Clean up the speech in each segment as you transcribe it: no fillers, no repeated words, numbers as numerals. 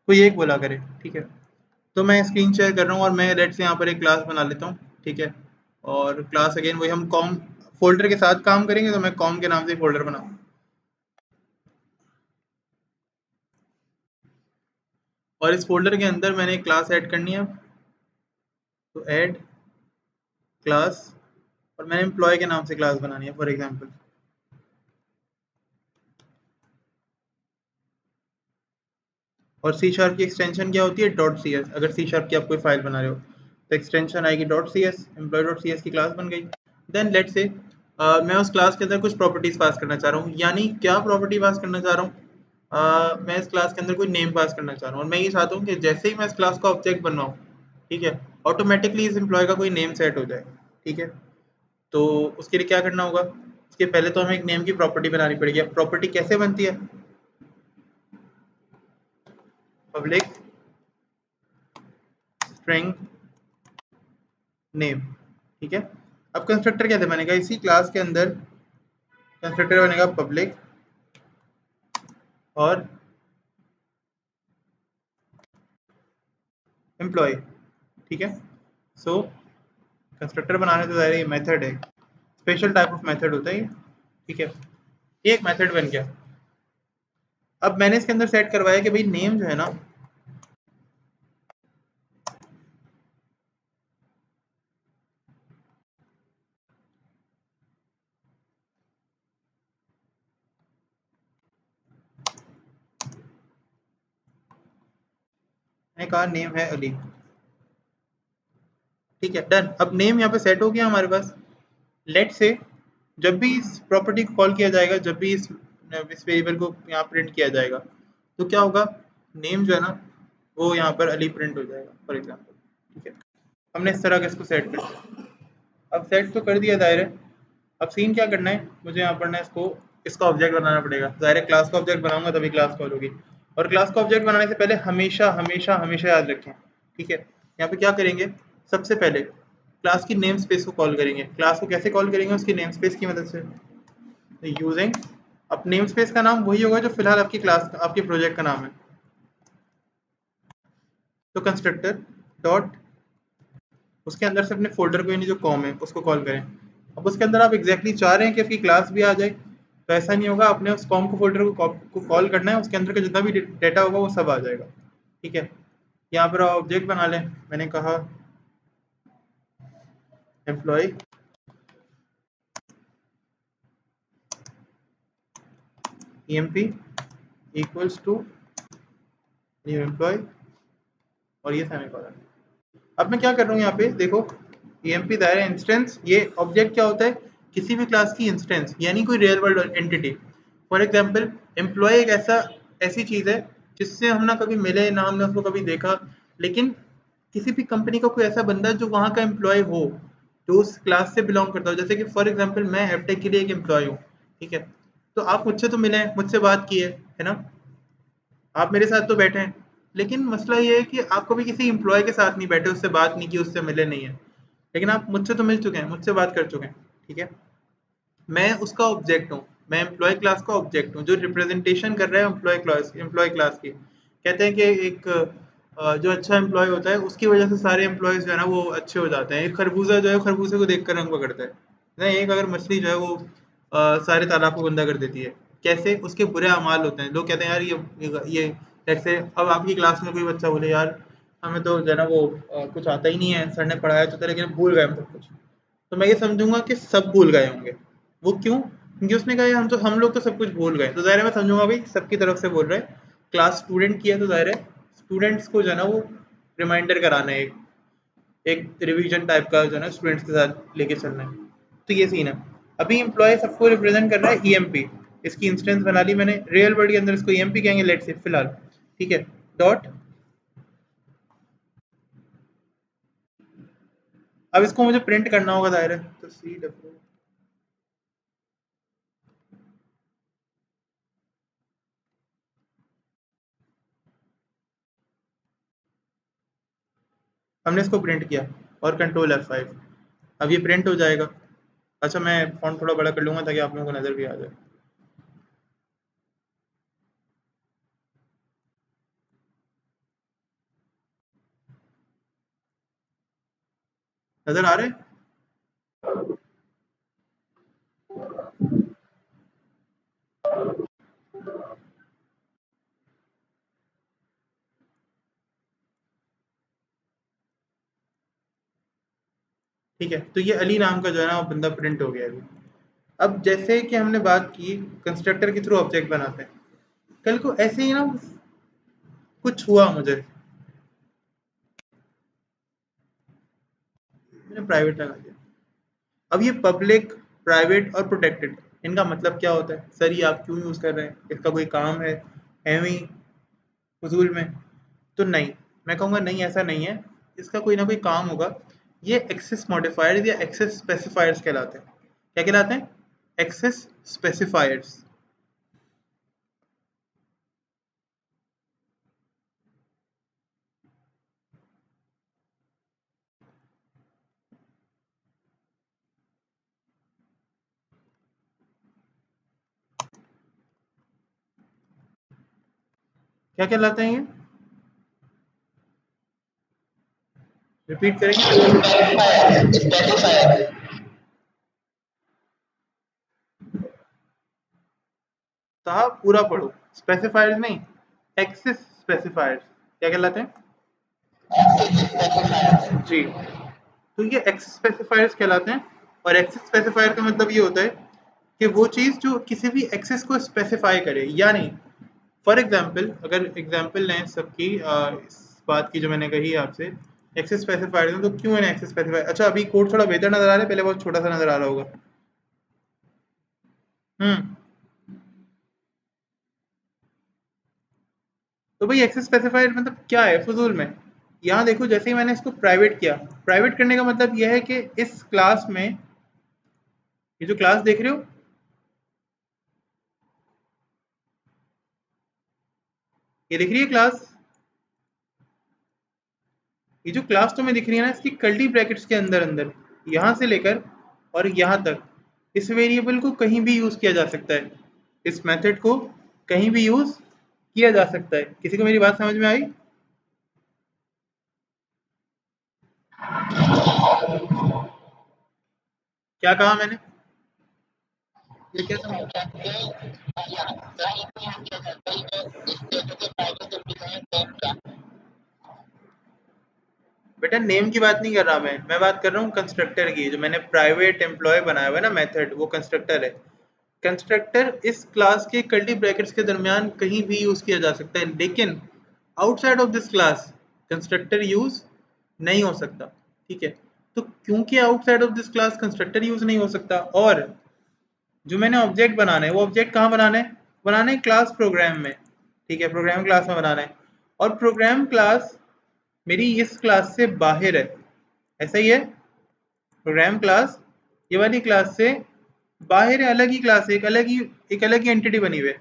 कोई एक बोला करे, ठीक है। तो मैं स्क्रीन शेयर कर रहा हूँ और मैं लेट से यहाँ पर एक क्लास बना लेता हूँ, ठीक है। और क्लास अगेन वही हम कॉम फोल्डर के साथ काम करेंगे, तो मैं कॉम के नाम से फोल्डर बनाऊँ। और इस फोल्डर के अंदर मैंने एक क्लास ऐड करनी है, तो ऐड क्लास, और मैंने एम्प्लॉय के नाम से क्लास बनानी है फॉर एग्जांपल। और सी शार्प की एक्सटेंशन क्या होती है, डॉट सी एस। अगर सी शार्प की आप कोई फाइल बना रहे हो तो एक्सटेंशन आएगी dot C S, employee dot C S की क्लास बन गई। देन लेट से मैं उस क्लास के अंदर कुछ प्रॉपर्टीज पास करना चाह रहा हूँ, यानी क्या प्रॉपर्टी पास करना चाह रहा हूँ, मैं इस क्लास के अंदर कोई नेम पास करना चाह रहा हूँ, और मैं ये चाहता हूँ कि जैसे ही मैं इस क्लास का ऑब्जेक्ट बनवाऊँ, ठीक है, ऑटोमेटिकली इस एम्प्लॉय का कोई नेम सेट हो जाए, ठीक है। तो उसके लिए क्या करना होगा, उसके पहले तो हमें एक नेम की प्रॉपर्टी बनानी पड़ेगी। अब प्रॉपर्टी कैसे बनती है, पब्लिक स्ट्रिंग नेम, ठीक है। अब कंस्ट्रक्टर कैसे बनेगा, इसी क्लास के अंदर कंस्ट्रक्टर बनेगा पब्लिक और एम्प्लॉय, ठीक है। सो कंस्ट्रक्टर बनाने तो ज़ाहिर है ये मेथड है, स्पेशल टाइप ऑफ मेथड होता है ये, ठीक है। ये एक मेथड बन गया। अब मैंने इसके अंदर सेट करवाया कि भाई नेम जो है ना, मैंने कहा नेम है अली, ठीक है, डन। अब नेम यहाँ पे सेट हो गया हमारे पास। लेट से जब भी इस प्रॉपर्टी को कॉल किया जाएगा, जब भी इस वेरिएबल को यहाँ प्रिंट किया जाएगा, तो क्या होगा, नेम जो है ना वो यहाँ पर अली प्रिंट हो जाएगा फॉर एग्जांपल, ठीक है। हमने इस तरह का इसको सेट कर दिया। अब सेट तो कर दिया दायरे। अब सीन क्या करना है, मुझे यहाँ पर ना इसको इसका ऑब्जेक्ट बनाना पड़ेगा। ज़ाहिर है क्लास का ऑब्जेक्ट बनाऊंगा तभी क्लास कॉल होगी। और क्लास का ऑब्जेक्ट बनाने से पहले हमेशा हमेशा हमेशा याद रखें, ठीक है, यहाँ पे क्या करेंगे, सबसे पहले क्लास की नेम स्पेस को कॉल करेंगे। क्लास को कैसे कॉल करेंगे, उसकी नेम स्पेस की मदद से, यूजिंग। अब नेम स्पेस का नाम वही होगा जो फिलहाल आपकी क्लास का, आपके प्रोजेक्ट का नाम है। तो कंस्ट्रक्टर डॉट, उसके अंदर से अपने फोल्डर को, यानी जो कॉम है उसको कॉल करें। अब उसके अंदर आप एग्जैक्टली चाह रहे हैं कि आपकी क्लास भी आ जाए, तो ऐसा नहीं होगा। आपने उस कॉम को फोल्डर को कॉल करना है, उसके अंदर का जितना भी डेटा होगा वो सब आ जाएगा, ठीक है। यहाँ पर ऑब्जेक्ट बना लें। मैंने कहा employee emp equals to new employee, और ये सेमीकोलन। अब मैं क्या कर रहा हूँ यहाँ पे देखो, emp दायरा इंस्टेंस, ये ऑब्जेक्ट क्या होता है, किसी भी क्लास की इंस्टेंस, यानी कोई real world entity. For example employee एक ऐसी चीज़ है जिससे हम ना कभी मिले ना हमने उसको कभी देखा, लेकिन किसी भी कंपनी का कोई ऐसा बंदा जो वहाँ का एम्प्लॉय हो, जो उस क्लास से बिलोंग करता हो। जैसे कि फॉर एग्जांपल मैं एफटेक के लिए एक एम्प्लॉय हूँ, ठीक है। तो आप मुझसे तो मिले, मुझसे बात की है ना, आप मेरे साथ तो बैठे हैं, लेकिन मसला ये है कि आप कभी किसी एम्प्लॉय के साथ नहीं बैठे, उससे बात नहीं की, उससे मिले नहीं है, लेकिन आप मुझसे तो मिल चुके हैं, मुझसे बात कर चुके हैं, ठीक है। मैं उसका ऑब्जेक्ट हूँ, मैं एम्प्लॉय क्लास का ऑब्जेक्ट हूँ जो रिप्रेजेंटेशन कर रहा है एम्प्लॉय क्लास की। कहते हैं कि एक जो अच्छा एम्प्लॉय होता है उसकी वजह से सारे एम्प्लॉयज जो है ना वो अच्छे हो जाते हैं। एक खरबूजा जो है खरबूजे को देखकर रंग पकड़ता है ना, एक अगर मछली जो है वो सारे तालाब को गंदा कर देती है। कैसे, उसके बुरे अमाल होते हैं। लोग कहते हैं यार ये जैसे अब आपकी क्लास में कोई बच्चा बोले यार हमें तो जो है ना वो कुछ आता ही नहीं है, सर ने पढ़ाया तो था लेकिन भूल गए हम सब कुछ, तो मैं ये समझूंगा कि सब भूल गए होंगे। वो क्यों, क्योंकि उसने कहा हम लोग तो सब कुछ भूल गए, तो ज़ाहिर है मैं समझूंगा भाई सबकी तरफ से बोल रहे हैं। क्लास स्टूडेंट की है तो ज़ाहिर है स्टूडेंट्स को जो है ना वो रिमाइंडर कराना है, एक एक रिवीजन टाइप का जो है ना स्टूडेंट्स के साथ लेके चलना है। तो ये सीन है। अभी एम्प्लॉय सबको रिप्रेजेंट कर रहा है ईएमपी। इसकी इंस्टेंस बना ली मैंने, रियल वर्ल्ड के अंदर इसको ईएमपी कहेंगे लेट से फिलहाल, ठीक है। डॉट, अब इसको मुझे प्रिंट करना होगा ज़ाहिर है, तो सी डब्ल्यू, हमने इसको प्रिंट किया और कंट्रोल F5, अब ये प्रिंट हो जाएगा। अच्छा मैं फ़ॉन्ट थोड़ा बड़ा कर लूँगा ताकि आप लोगों को नज़र भी आ जाए। नजर आ रहे हैं? ठीक है, तो ये अली नाम का जो है ना वो बंदा प्रिंट हो गया अभी। अब जैसे कि हमने बात की कंस्ट्रक्टर के थ्रू ऑब्जेक्ट बनाते हैं, कल को ऐसे ही ना कुछ हुआ मुझे, मैंने प्राइवेट लगा दिया। अब ये पब्लिक, प्राइवेट और प्रोटेक्टेड, इनका मतलब क्या होता है? सर ये आप क्यों यूज कर रहे हैं? इसका कोई काम है? एवं ही फजूल में? तो नहीं, मैं कहूँगा नहीं, ऐसा नहीं है, इसका कोई ना कोई काम होगा। ये एक्सेस मॉडिफायर्स या एक्सेस स्पेसिफायर्स कहलाते हैं। क्या कहलाते हैं? Access specifiers. क्या कहलाते हैं ये? रिपीट करेंगे? साहब पूरा पढ़ो, स्पेसिफायर्स नहीं, एक्सेस स्पेसिफायर्स। क्या कहलाते हैं? जी, तो ये एक्सेस स्पेसिफायर्स कहलाते हैं। और एक्सेस स्पेसिफायर का मतलब ये होता है कि वो चीज़ जो किसी भी एक्सेस को स्पेसिफाई करे, यानी फॉर एग्जांपल, अगर एग्जांपल लें सबकी इस बात की जो मैंने कही आपसे, एक्सेस स्पेसिफायर है, तो क्यों है एक्सेस स्पेसिफायर? अच्छा, अभी कोड थोड़ा बेहतर नजर आ रहा है, पहले बहुत छोटा सा नजर आ रहा होगा। हम्म, तो भाई एक्सेस स्पेसिफायर मतलब क्या है फजूल में? यहाँ देखो, जैसे ही मैंने इसको प्राइवेट किया, प्राइवेट करने का मतलब यह है कि इस क्लास में, ये जो क्लास देख रहे हो, ये दिख रही है क्लास, ये जो क्लास तुम्हें दिख रही है ना, इसकी कर्ली ब्रैकेट्स के अंदर अंदर, यहाँ से लेकर और यहाँ तक, इस वेरिएबल को कहीं भी यूज किया जा सकता है, इस मेथड को कहीं भी यूज किया जा सकता है। किसी को मेरी बात समझ में आई? क्या कहा मैंने? ये क्या समझ? बेटा नेम की बात नहीं कर रहा, मैं बात कर रहा हूँ कंस्ट्रक्टर की, जो मैंने प्राइवेट एम्प्लॉय बनाया हुआ है ना मेथड, वो कंस्ट्रक्टर है। कंस्ट्रक्टर इस क्लास के कर्ली ब्रैकेट्स के दरमियान कहीं भी यूज किया जा सकता है, लेकिन outside of this class constructor use नहीं हो सकता। ठीक है, तो क्योंकि outside of this class constructor use नहीं हो सकता, और जो मैंने ऑब्जेक्ट बनाना है, वो ऑब्जेक्ट कहाँ बनाना है? बनाना है क्लास प्रोग्राम में। ठीक है, प्रोग्राम क्लास में बनाना है, और प्रोग्राम क्लास मेरी इस क्लास से बाहर है, ऐसा ही है। प्रोग्राम क्लास ये वाली क्लास से बाहर है, अलग ही क्लास है, एक अलग ही एंटिटी बनी हुई है।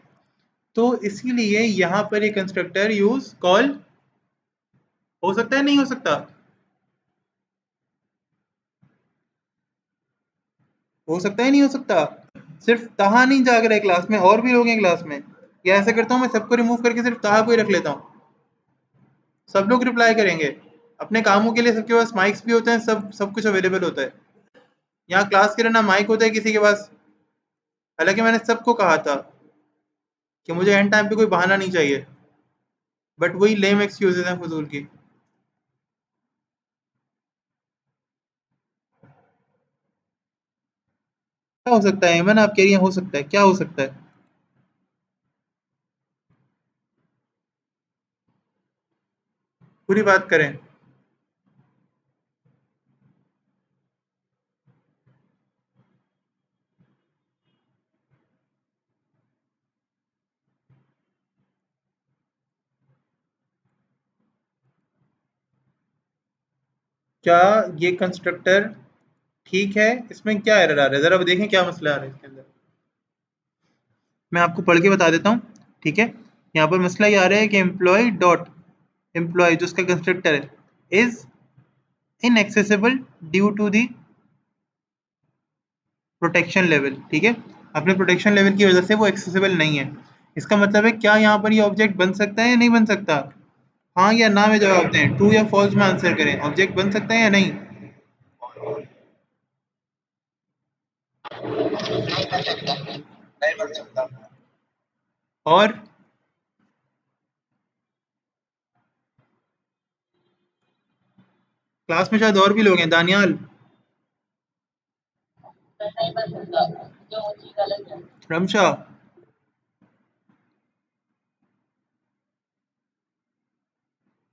तो इसीलिए यहाँ पर ये कंस्ट्रक्टर यूज कॉल हो सकता है, नहीं हो सकता? हो सकता है, नहीं हो सकता? सिर्फ ताहा नहीं जाग रहा है क्लास में, और भी लोग हैं क्लास में। या ऐसा करता हूँ, मैं सबको रिमूव करके सिर्फ ताहा को ही रख लेता हूँ, सब लोग रिप्लाई करेंगे। अपने कामों के लिए सबके पास माइक्स भी होते हैं, सब कुछ अवेलेबल होता है। यहाँ क्लास के लिए ना माइक होता है किसी के पास, हालांकि मैंने सबको कहा था कि मुझे एंड टाइम पे कोई बहाना नहीं चाहिए, बट वही लेम एक्सक्यूजेज हैं फजूल की। क्या हो सकता है मैंने, आप कह रही हैं हो सकता है, क्या हो सकता है? पूरी बात करें। क्या ये कंस्ट्रक्टर ठीक है? इसमें क्या एरर आ रहा है, जरा देखें क्या मसला आ रहा है इसके अंदर। मैं आपको पढ़ के बता देता हूँ। ठीक है, यहाँ पर मसला ये आ रहा है कि एम्प्लॉय डॉट एम्प्लॉय जो उसका कंस्ट्रक्टर है is inaccessible due to the protection level. ठीक है, अपने प्रोटेक्शन लेवल की वजह से वो एक्सेसिबल नहीं है। इसका मतलब है क्या यहाँ पर ये ऑब्जेक्ट बन सकता है या नहीं बन सकता? हाँ या ना में जवाब दें, ट्रू या फॉल्स में आंसर करें, ऑब्जेक्ट बन सकता है या नहीं? नहीं बन सकता। और क्लास में शायद और भी लोग हैं, दानियाल, रमशा।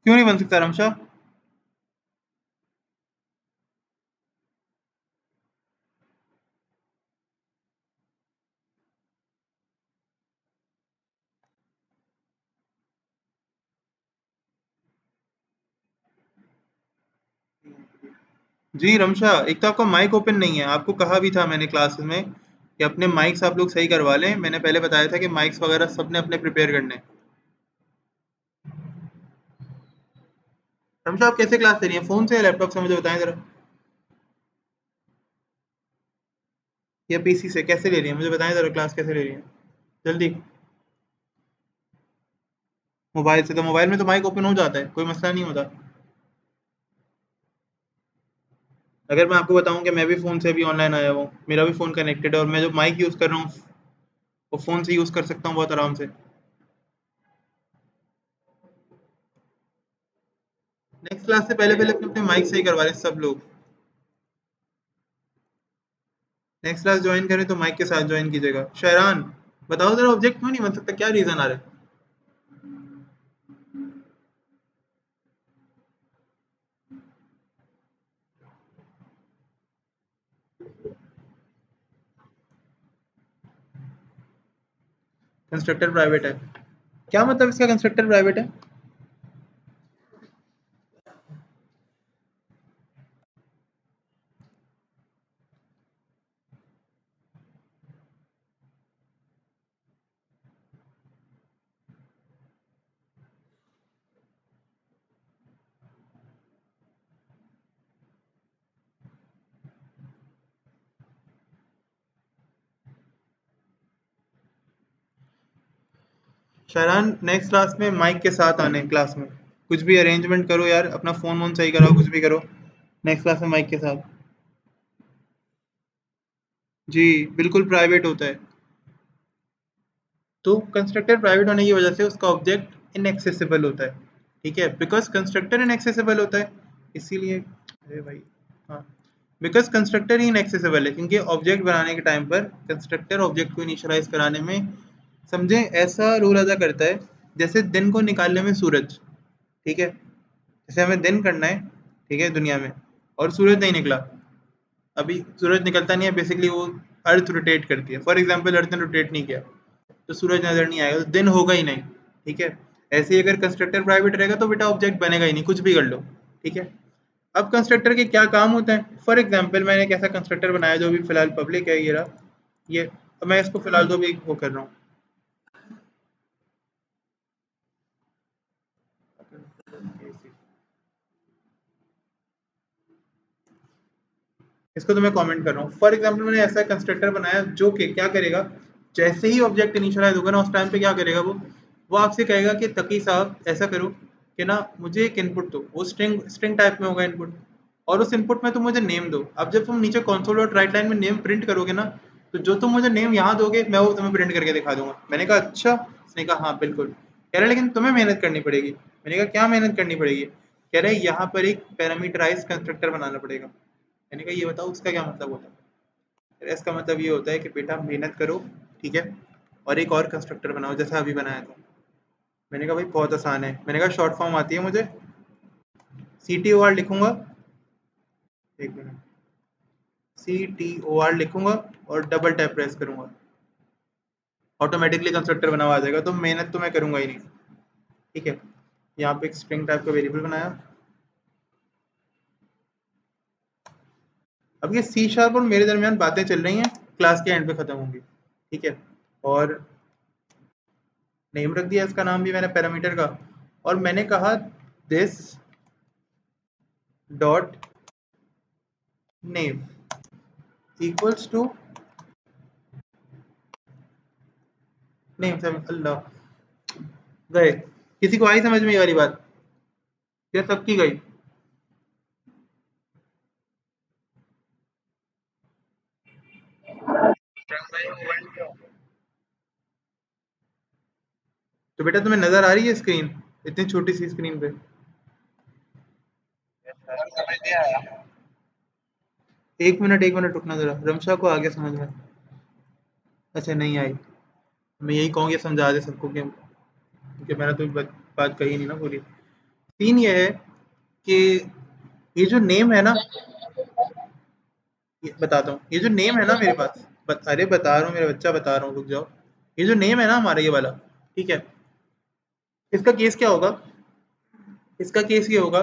क्यों नहीं बन सकता रमशा? जी रमशा, एक तो आपका माइक ओपन नहीं है। आपको कहा भी था मैंने क्लास में कि अपने माइक्स आप लोग सही करवा लें। मैंने पहले बताया था कि माइक्स वगैरह सबने अपने प्रिपेयर करने हैं। रमशा, आप कैसे क्लास ले रही हैं, फोन से या लैपटॉप से? मुझे बताएं जरा, या पीसी से कैसे ले रही हैं? मुझे बताएं जरा, क्लास कैसे ले रही हैं जल्दी। मोबाइल से? तो मोबाइल में तो माइक ओपन हो जाता है, कोई मसला नहीं होता। अगर मैं आपको बताऊं कि मैं भी फ़ोन से अभी ऑनलाइन आया हूँ, मेरा भी फ़ोन कनेक्टेड है और मैं जो माइक यूज़ कर रहा हूँ वो फ़ोन से यूज़ कर सकता हूँ बहुत आराम से। नेक्स्ट क्लास से पहले पहले अपने अपने माइक सही करवा लें सब लोग। नेक्स्ट क्लास ज्वाइन करें तो माइक के साथ ज्वाइन कीजिएगा। शहरान, बताओ जरा, ऑब्जेक्ट क्यों नहीं बन सकता, क्या रीज़न आ रहा है? कंस्ट्रक्टर प्राइवेट है? क्या मतलब इसका, कंस्ट्रक्टर प्राइवेट है? शहरान, नेक्स्ट क्लास में माइक के साथ आने क्लास में। कुछ भी अरेंजमेंट करो यार, अपना फ़ोन वोन सही कराओ, कुछ भी करो। नेक्स्ट क्लास में माइक के साथ। जी, बिल्कुल प्राइवेट होता है। तो कंस्ट्रक्टर प्राइवेट होने की वजह से उसका ऑब्जेक्ट इनएक्सेसिबल होता है। ठीक है, बिकॉज कंस्ट्रक्टर इनएक्सेसिबल होता है, इसीलिए। अरे भाई, हाँ, बिकॉज कंस्ट्रक्टर ही इनएक्सेसिबल है क्योंकि ऑब्जेक्ट बनाने के टाइम पर कंस्ट्रक्टर ऑब्जेक्ट को इनिशियलाइज कराने में, समझे, ऐसा रोल अदा करता है जैसे दिन को निकालने में सूरज। ठीक है, जैसे हमें दिन करना है, ठीक है, दुनिया में, और सूरज नहीं निकला। अभी सूरज निकलता नहीं है, बेसिकली वो अर्थ रोटेट करती है। फॉर एग्जाम्पल अर्थ ने रोटेट नहीं किया तो सूरज नजर नहीं आएगा, तो दिन होगा ही नहीं। ठीक है, ऐसे ही अगर कंस्ट्रक्टर प्राइवेट रहेगा तो बेटा ऑब्जेक्ट बनेगा ही नहीं, कुछ भी कर लो। ठीक है, अब कंस्ट्रक्टर के क्या काम होते हैं? फॉर एग्जाम्पल मैंने एक ऐसा कंस्ट्रक्टर बनाया जो भी फिलहाल पब्लिक है, ये रहा। ये, अब मैं इसको फिलहाल तो भी वो कर रहा हूँ। इसको तो मैं कमेंट कर रहा हूँ। फॉर एग्जाम्पल मैंने ऐसा कंस्ट्रक्टर बनाया जो कि क्या करेगा, जैसे ही ऑब्जेक्ट इनिशियलाइज होगा ना, उस टाइम पे क्या करेगा वो आपसे कहेगा कि तकी साहब ऐसा करो कि ना मुझे एक इनपुट दो। वो स्ट्रिंग स्ट्रिंग टाइप में होगा इनपुट, और उस इनपुट में तुम मुझे नेम दो। अब जब तुम नीचे कंसोल डॉट राइट लाइन में नेम प्रिंट करोगे ना, तो जो तुम मुझे नेम यहाँ दोगे मैं वो तुम्हें प्रिंट करके दिखा दूंगा। मैंने कहा अच्छा? उसने कहा हाँ बिल्कुल। कह रहा लेकिन तुम्हें मेहनत करनी पड़ेगी। मैंने कहा क्या मेहनत करनी पड़ेगी? कह रहे यहाँ पर एक पैरामीटराइज कंस्ट्रक्टर बनाना पड़ेगा। मैंने कहा ये बताओ उसका क्या मतलब होता है? फिर इसका मतलब ये होता है कि बेटा मेहनत करो, ठीक है, और एक और कंस्ट्रक्टर बनाओ जैसा अभी बनाया था। मैंने कहा भाई बहुत आसान है। मैंने कहा शॉर्ट फॉर्म आती है मुझे, सी टी ओ आर लिखूंगा। एक मिनट, सी टी ओ आर लिखूंगा और डबल टैप प्रेस करूंगा, ऑटोमेटिकली कंस्ट्रक्टर बना हुआ आ जाएगा। तो मेहनत तो मैं करूंगा ही नहीं। ठीक है, यहाँ पे एक स्ट्रिंग टाइप का वेरिएबल बनाया। अब ये सी शार्प और मेरे दरमियान बातें चल रही हैं, क्लास के एंड पे खत्म होंगी। ठीक है, और नेम रख दिया, इसका नाम भी मैंने पैरामीटर का। और मैंने कहा this dot name equals to name से। अल्लाह, गए? किसी को आई समझ में ये वाली बात? या सबकी गई? तो बेटा तुम्हें नजर आ रही है स्क्रीन, इतनी छोटी सी स्क्रीन पे? एक मिनट रुकना जरा, रमशा को आ गया समझ में? अच्छा नहीं आई। मैं यही कहूँगी समझा दे सबको कि, क्योंकि मैंने तो बात कही नहीं ना पूरी। सीन ये है कि ये जो नेम है ना, ये बताता हूँ, ये जो नेम है ना मेरे पास, अरे बता रहा हूँ मेरे बच्चा, बता रहा हूँ, रुक जाओ। ये जो नेम है ना हमारा, ये वाला, ठीक है, इसका केस क्या होगा? इसका केस ये होगा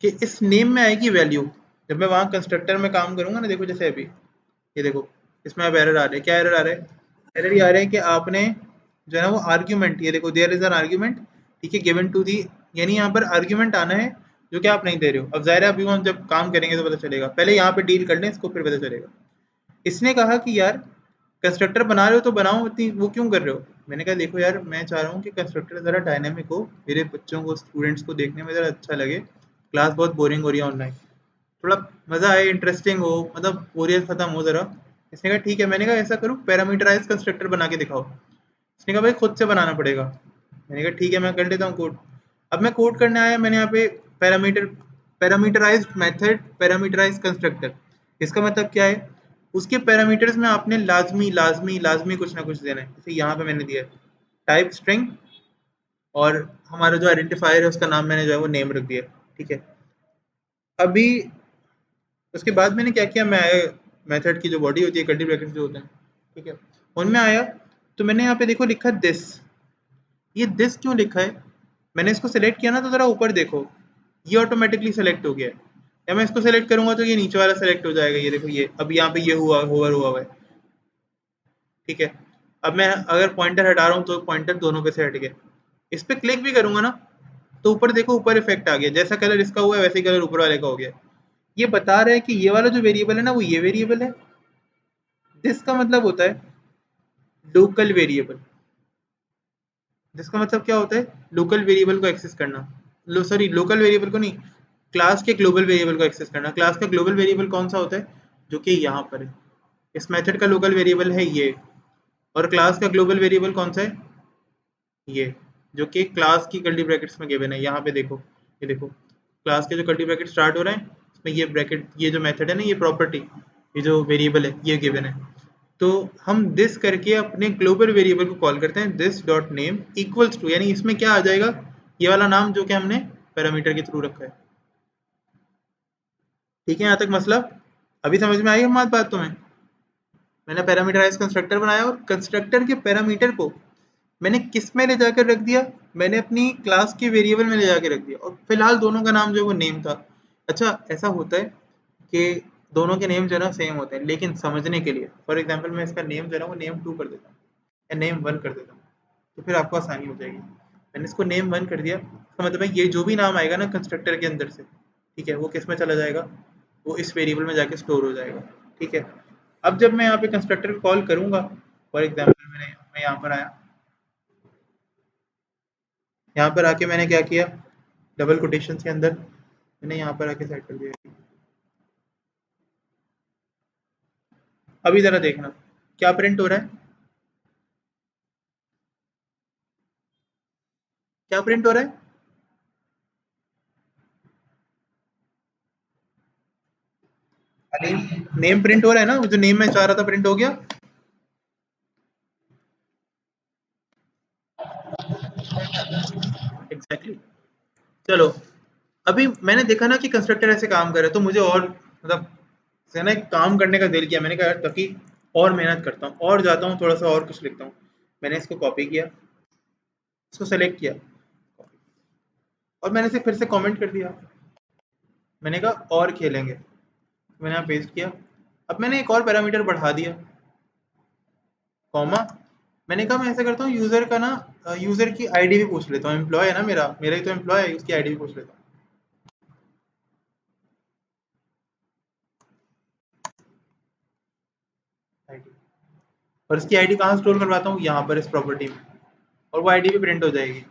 कि इस नेम में आएगी वैल्यू। जब मैं वहां कंस्ट्रक्टर में काम करूंगा ना, देखो जैसे अभी, ये देखो, इसमें अब एरर आ रहे हैं। क्या एरर आ रहे हैं? एरर ये आ रहे हैं कि आपने जो है ना वो आर्ग्यूमेंट, ये देखो देयर इज एन आर्ग्यूमेंट, ठीक है, गिवन टू दी, यानी यहाँ पर आर्ग्यूमेंट आना है जो कि आप नहीं दे रहे हो। अब जाहिर है अभी हम जब काम करेंगे तो पता चलेगा, पहले यहाँ पे डील कर लें इसको, फिर पता चलेगा। इसने कहा कि यार कंस्ट्रक्टर बना रहे हो तो बनाओ, इतनी वो क्यों कर रहे हो? मैंने कहा देखो यार, मैं चाह रहा हूँ कि कंस्ट्रक्टर ज़रा डायनेमिक हो, मेरे बच्चों को, स्टूडेंट्स को देखने में ज़रा अच्छा लगे, क्लास बहुत बोरिंग हो रही है ऑनलाइन, थोड़ा मज़ा आए, इंटरेस्टिंग हो, मतलब बोरियत खत्म हो ज़रा। इसने कहा ठीक है। मैंने कहा ऐसा करो, पैरामीटराइज कंस्ट्रक्टर बना के दिखाओ। इसने कहा भाई खुद से बनाना पड़ेगा। मैंने कहा ठीक है, मैं कर लेता हूँ कोड। अब मैं कोड करने आया, मैंने यहाँ पे parameter, parameterized method, parameterize constructor, इसका मतलब क्या है? उसके पैरामीटर्स में आपने लाजमी लाजमी लाजमी कुछ ना कुछ देना है। जैसे यहाँ पे मैंने दिया है टाइप स्ट्रिंग, और हमारा जो आइडेंटिफायर है उसका नाम मैंने जो है वो नेम रख दिया, ठीक है। अभी उसके बाद मैंने क्या किया, मैं आया मेथड की जो बॉडी होती है, कर्ली ब्रैकेट्स जो होते हैं, ठीक है, उनमें आया, तो मैंने यहाँ पे देखो लिखा दिस। ये दिस क्यों लिखा है? मैंने इसको सेलेक्ट किया ना, तो जरा ऊपर देखो, ये ऑटोमेटिकली सेलेक्ट हो गया है। या मैं इसको सेलेक्ट करूंगा तो ये नीचे वाला सेलेक्ट हो जाएगा, ये देखो, ये अब यहाँ पे ये हुआ, होवर हुआ हुआ है, ठीक है। अब मैं अगर पॉइंटर हटा रहा हूँ तो पॉइंटर दोनों पे से हट गया। इस पे क्लिक भी करूंगा ना, तो ऊपर देखो, ऊपर इफेक्ट आ गया, जैसा कलर इसका हुआ है वैसे ही कलर ऊपर वाले का हो गया। ये बता रहा है कि ये वाला जो वेरिएबल है ना, वो ये वेरिएबल है। जिसका मतलब होता है लोकल वेरिएबल। जिसका मतलब क्या होता है? लोकल वेरिएबल को एक्सेस करना। सॉरी, लोकल वेरिएबल को नहीं, क्लास के ग्लोबल वेरिएबल को एक्सेस करना। क्लास का ग्लोबल वेरिएबल कौन सा होता है? जो कि यहाँ पर है। इस मेथड का लोकल वेरिएबल है ये, और क्लास का ग्लोबल वेरिएबल कौन सा है? ये, जो कि क्लास की कर्ली ब्रैकेट्स में गिवन है। यहाँ पे देखो, ये देखो, क्लास के जो कर्ली ब्रैकेट स्टार्ट हो रहे हैं, इसमें ये ब्रैकेट, ये जो मेथड है ना, ये प्रॉपर्टी, ये जो वेरिएबल है, ये गिवन है। तो हम दिस करके अपने ग्लोबल वेरिएबल को कॉल करते हैं, this dot name equals to, यानी इसमें क्या आ जाएगा? ये वाला नाम जो कि हमने पैरामीटर के थ्रू रखा है। ठीक है, यहाँ तक मसला अभी समझ में आई हम बात तुम्हें? मैंने पैरामीटराइज कंस्ट्रक्टर बनाया, और कंस्ट्रक्टर के पैरामीटर को मैंने किस में ले जाकर रख दिया? मैंने अपनी क्लास के वेरिएबल में ले जाकर रख दिया, और फिलहाल दोनों का नाम जो है वो नेम था। अच्छा, ऐसा होता है कि दोनों के नेम जो है ना सेम होते हैं, लेकिन समझने के लिए, फॉर एग्जांपल मैं इसका नेम जो है ना वो नेम 2 कर देता हूँ, या नेम 1 कर देता हूँ, तो फिर आपको आसानी हो जाएगी। मैंने इसको नेम 1 कर दिया, इसका मतलब है ये जो भी नाम आएगा ना कंस्ट्रक्टर के अंदर से, ठीक है, वो किस में चला जाएगा? वो इस वेरिएबल में जाके स्टोर हो जाएगा, ठीक है। अब जब मैं यहाँ पे कंस्ट्रक्टर को कॉल करूंगा, फॉर एग्जांपल मैं यहाँ पर आया, यहाँ पर आके मैंने क्या किया, डबल कोटेशन के अंदर मैंने यहाँ पर आके सेट कर दिया। अभी जरा देखना क्या प्रिंट हो रहा है, क्या प्रिंट हो रहा है? नेम, नेम प्रिंट हो रहा है ना, जो नेम मैं चाह रहा था प्रिंट हो गया। Exactly exactly. चलो, अभी मैंने देखा ना कि कंस्ट्रक्टर ऐसे काम कर रहे, तो मुझे और मतलब से ना एक काम करने का दिल किया। मैंने कहा यार ताकि और मेहनत करता हूँ, और जाता हूँ थोड़ा सा और कुछ लिखता हूँ। मैंने इसको कॉपी किया, इसको सेलेक्ट किया, और मैंने इसे फिर से कमेंट कर दिया। मैंने कहा और खेलेंगे, मैंने यहाँ पेस्ट किया। अब मैंने एक और पैरामीटर बढ़ा दिया, कॉमा। मैंने कहा मैं ऐसा करता हूँ, यूजर का ना, यूजर की आईडी भी पूछ लेता हूँ, एम्प्लॉय है ना मेरा, मेरा ही तो एम्प्लॉय है, उसकी आईडी भी पूछ लेता हूँ, आईडी। और इसकी आईडी कहाँ स्टोर करवाता हूँ? यहाँ पर इस प्रॉपर्टी में, और वो आईडी भी प्रिंट हो जाएगी।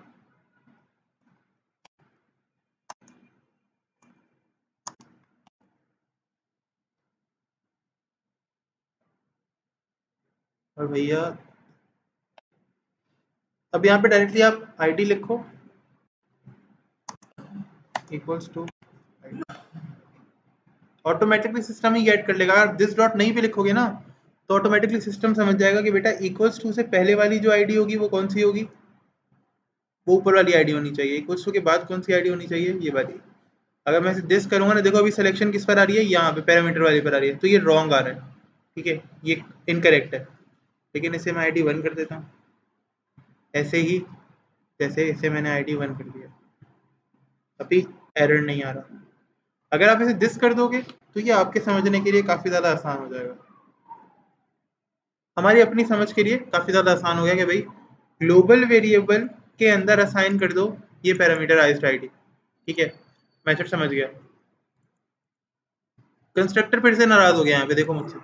और भैया अब यहाँ पे डायरेक्टली आप आईडी लिखो इक्वल्स टू, ऑटोमेटिकली सिस्टम ही गेट कर लेगा। अगर दिस डॉट नहीं भी लिखोगे ना तो ऑटोमेटिकली सिस्टम समझ जाएगा कि बेटा इक्वल्स टू से पहले वाली जो आईडी होगी वो कौन सी होगी, वो ऊपर वाली आईडी होनी चाहिए। इक्वल्स टू के बाद कौन सी आईडी होनी चाहिए, ये वाली। अगर मैं दिस करूंगा ना, देखो अभी सिलेक्शन किस पर आ रही है, यहाँ पे पैरामीटर वाली पर आ रही है, तो ये रॉन्ग आ रहा है, ठीक है, ये इनकरेक्ट है। लेकिन इसे मैं आईडी 1 कर देता हूँ, ऐसे ही जैसे इसे मैंने आईडी 1 कर दिया, अभी एरर नहीं आ रहा। अगर आप इसे दिस कर दोगे तो ये आपके समझने के लिए काफ़ी ज़्यादा आसान हो जाएगा, हमारी अपनी समझ के लिए काफ़ी ज़्यादा आसान हो गया कि भाई ग्लोबल वेरिएबल के अंदर असाइन कर दो ये पैरामीटराइज्ड आईडी, ठीक है, मेथड समझ गया। कंस्ट्रक्टर फिर से नाराज हो गया यहाँ पे, देखो मुझसे।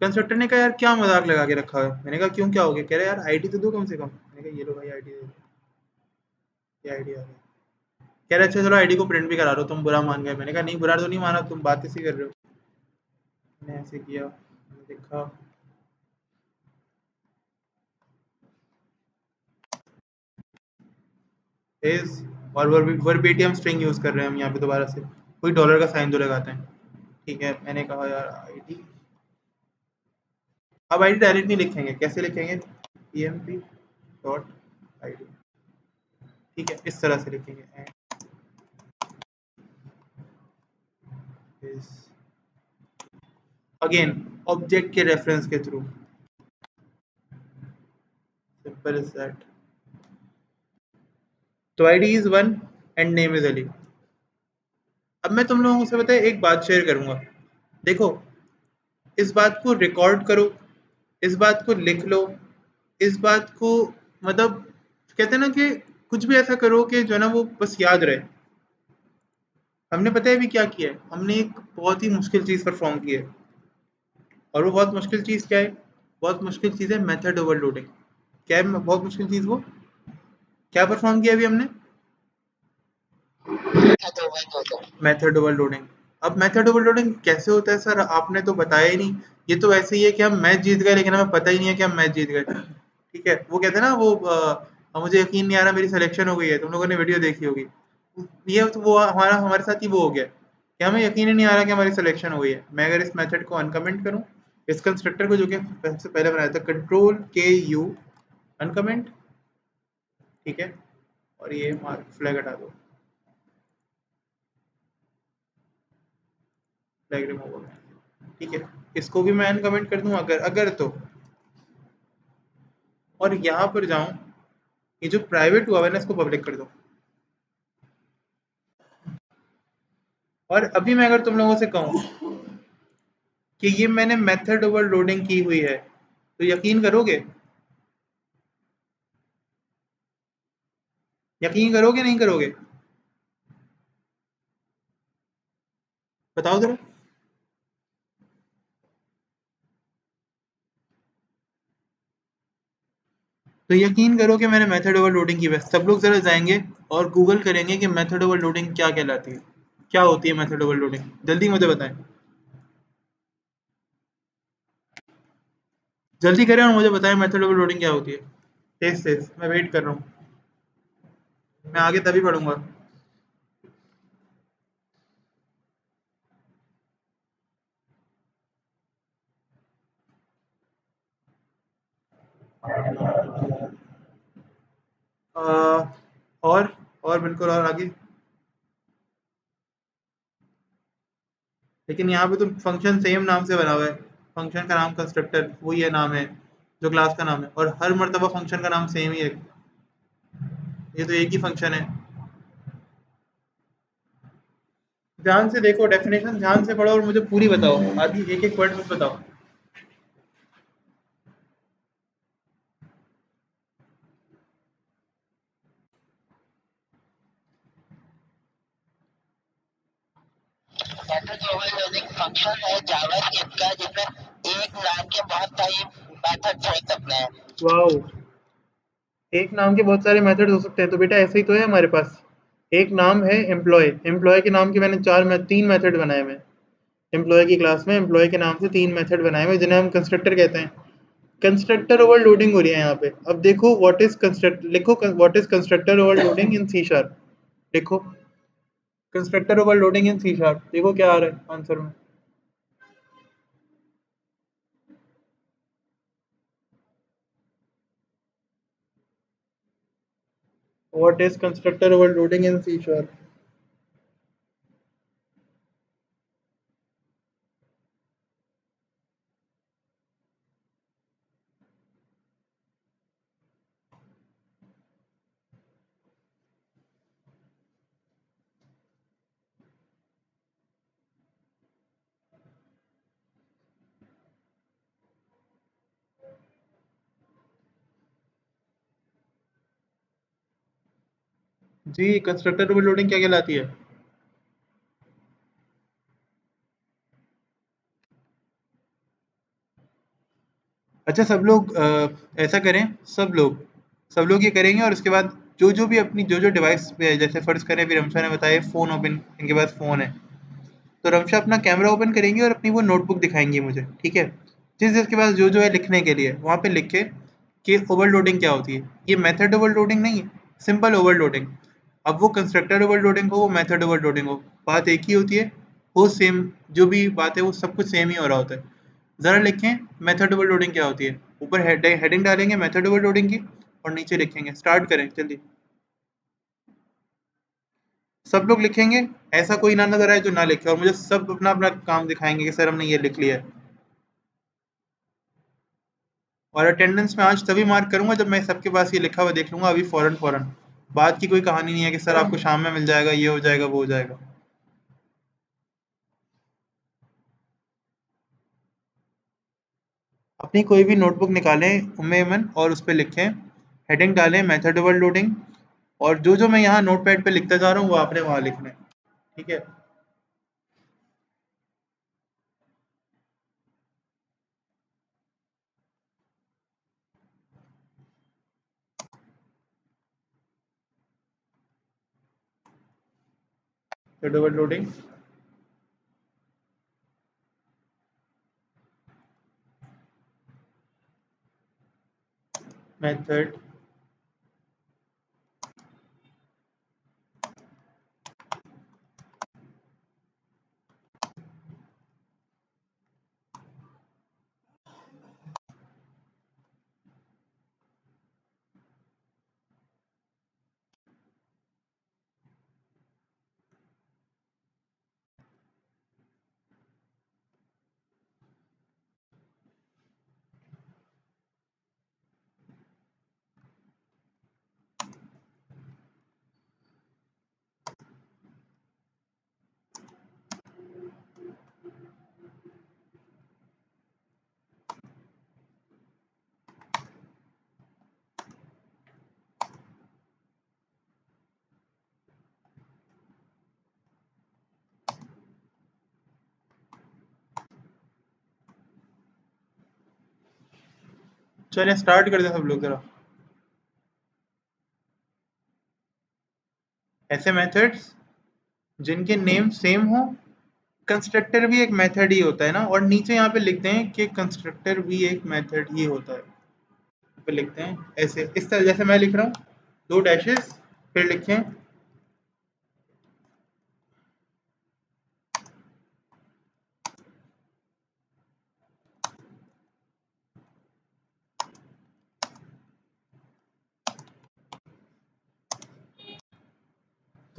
कंस्ट्रक्टर ने कहा यार क्या मजाक लगा के रखा है, मैंने कहा क्यों, क्या हो गया, कह रहे यार आईडी तो दो कम से कम। मैंने कहा ये लो भाई आईडी दे दो, ये आईडी आ गई। कह रहे अच्छा चलो आईडी को प्रिंट भी करा लो, तुम बुरा मान गए। मैंने कहा नहीं, बुरा तो नहीं माना, तुम बात इसी कर रहे हो। मैंने ऐसे किया, मैंने देखा, इज और वर्बेटियम स्ट्रिंग यूज कर रहे हैं हम यहाँ पे, दोबारा से कोई डॉलर का साइन तो लगाते हैं, ठीक है। मैंने कहा यार आईडी, अब आईडी डायरेक्ट नहीं लिखेंगे, कैसे लिखेंगे, emp डॉट आईडी, ठीक है, इस तरह से लिखेंगे, अगेन ऑब्जेक्ट के रेफरेंस के थ्रू, सिंपल इज दैट। तो ID is 1 and name is Ali. अब मैं तुम लोगों से बताए एक बात शेयर करूंगा, देखो इस बात को रिकॉर्ड करो, इस बात को लिख लो, इस बात को मतलब कहते हैं ना कि कुछ भी ऐसा करो कि जो है ना वो बस याद रहे। हमने पता है अभी क्या किया है, हमने एक बहुत ही मुश्किल चीज़ परफॉर्म की है, और वो बहुत मुश्किल चीज़ क्या है, बहुत मुश्किल चीज़ है मेथड ओवरलोडिंग। क्या है बहुत मुश्किल चीज़, वो क्या परफॉर्म किया अभी हमने, मेथड ओवरलोडिंग। अब मेथड ओवरलोडिंग कैसे होता है सर, आपने तो बताया ही नहीं। ये तो ऐसे ही है कि हम मैच जीत गए लेकिन हमें पता ही नहीं है कि हम मैच जीत गए, ठीक है। वो कहते हैं ना वो मुझे यकीन नहीं आ रहा मेरी सिलेक्शन हो गई है, तुम लोगों ने वीडियो देखी होगी। ये तो वो हमारे साथ ही वो हो गया कि हमें यकीन ही नहीं आ रहा कि हमारी सिलेक्शन हो गई है। मैं अगर इस मेथड को अनकमेंट करूँ, इस कंस्ट्रक्टर को जो कि सबसे पहले बनाया था, कंट्रोल के यू अनकमेंट, ठीक है, और ये मार्क फ्लैग हटा दो, फ्लैग रिमूव हो गया, ठीक है। इसको भी मैं अनकमेंट कर दूं अगर अगर तो, और यहाँ पर जाऊं, ये जो प्राइवेट हुआ है ना इसको पब्लिक कर दो। और अभी मैं अगर तुम लोगों से कहूँ कि ये मैंने मेथड ओवरलोडिंग की हुई है, तो यकीन करोगे, यकीन करोगे नहीं करोगे, बताओ जरा। तो यकीन करो कि मैंने मेथड ओवरलोडिंग की है। सब लोग जरा जाएंगे और गूगल करेंगे कि मेथड ओवरलोडिंग क्या कहलाती है, क्या होती है मेथड ओवरलोडिंग, जल्दी मुझे बताएं, जल्दी करें और मुझे बताएं मेथड ओवरलोडिंग क्या होती है। तेज तेज, मैं वेट कर रहा हूँ, मैं आगे तभी पढ़ूंगा। अ, और बिल्कुल, और आगे। लेकिन यहाँ पे तो फंक्शन सेम नाम से बना हुआ है, फंक्शन का नाम कंस्ट्रक्टर वही है, नाम है जो क्लास का नाम है, और हर मर्तबा फंक्शन का नाम सेम ही है, ये तो एक ही फंक्शन है। ध्यान से देखो, डेफिनेशन ध्यान से पढ़ो और मुझे पूरी बताओ, आदि एक एक वर्ड मत बताओ। मेथड ओवरलोडिंग फंक्शन है जावास्क्रिप्ट का जिसमें एक नाम के बहुत सारे मेथड्स हो सकते हैं। वाओ, एक नाम के बहुत सारे मेथड हो सकते हैं, तो बेटा ऐसे ही तो है हमारे पास। एक नाम है एम्प्लॉय, एम्प्लॉय के नाम के मैंने तीन मेथड बनाए हुए हैं। एम्प्लॉय की क्लास में एम्प्लॉय के नाम से तीन मेथड बनाए हुए जिन्हें हम कंस्ट्रक्टर कहते हैं। कंस्ट्रक्टर ओवरलोडिंग हो रही है यहाँ पे। अब देखो व्हाट इज कंस्ट्रक्ट, लिखो what is constructor overloading in C sharp. देखो constructor overloading in C sharp, देखो क्या आ रहा है आंसर में। What is constructor overloading in C sharp. जी कंस्ट्रक्टर ओवरलोडिंग क्या कहलाती है? अच्छा सब लोग ऐसा करें, सब लोग ये करेंगे और उसके बाद जो जो भी अपनी जो जो डिवाइस पे है, जैसे फर्ज करें अभी रमशा ने बताया फ़ोन ओपन, इनके पास फ़ोन है, तो रमशा अपना कैमरा ओपन करेंगे और अपनी वो नोटबुक दिखाएंगे मुझे, ठीक है? जिसके पास जो जो है लिखने के लिए वहाँ पे लिखे कि ओवरलोडिंग क्या होती है। ये मेथड ओवरलोडिंग नहीं है, सिंपल ओवरलोडिंग। अब वो कंस्ट्रक्टर ओवरलोडिंग हो, वो मेथड ओवरलोडिंग हो, बात एक ही होती है, वो सेम, जो भी बात है वो सब कुछ सेम ही हो रहा होता है। ज़रा लिखें मेथड ओवरलोडिंग क्या होती है। ऊपर हेडिंग डालेंगे मेथड ओवरलोडिंग की और नीचे लिखेंगे। स्टार्ट करें जल्दी, सब लोग लिखेंगे। ऐसा कोई ना नजर आए जो ना लिखे, और मुझे सब अपना अपना काम दिखाएंगे कि सर हमने ये लिख लिया है। और अटेंडेंस में आज तभी मार्क करूंगा जब मैं सबके पास ये लिखा हुआ देख लूंगा अभी फौरन फौरन। बात की कोई कहानी नहीं है कि सर आपको शाम में मिल जाएगा, ये हो जाएगा, वो हो जाएगा। अपनी कोई भी नोटबुक निकालें उम्मेमन और उस पर लिखें, हेडिंग डालें मेथड ओवरलोडिंग, और जो जो मैं यहाँ नोटपैड पे लिखता जा रहा हूँ वो आपने वहाँ लिखना है, ठीक है? मेथड ओवरलोडिंग, मेथड, चलिए स्टार्ट कर दें सब लोग जरा। ऐसे मेथड्स जिनके नेम सेम हो, कंस्ट्रक्टर भी एक मेथड ही होता है ना, और नीचे यहाँ पे लिखते हैं कि कंस्ट्रक्टर भी एक मेथड ही होता है। पे लिखते हैं ऐसे, इस तरह जैसे मैं लिख रहा हूँ, दो डैशेस, फिर लिखें,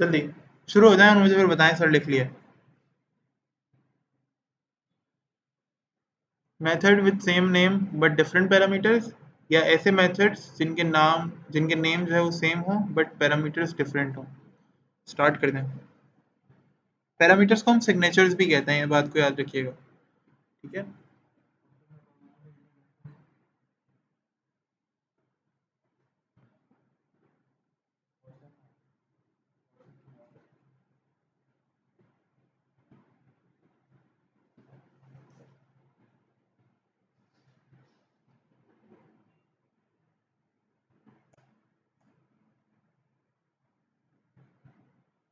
जल्दी शुरू हो जाए और मुझे फिर बताएं सर लिख लिया। Method with same name but different parameters, या ऐसे मेथड्स जिनके नेम जो है वो सेम हो बट पैरामीटर्स डिफरेंट हो। स्टार्ट कर दें। पैरामीटर्स को हम सिग्नेचर्स भी कहते हैं, ये बात को याद रखिएगा, ठीक है?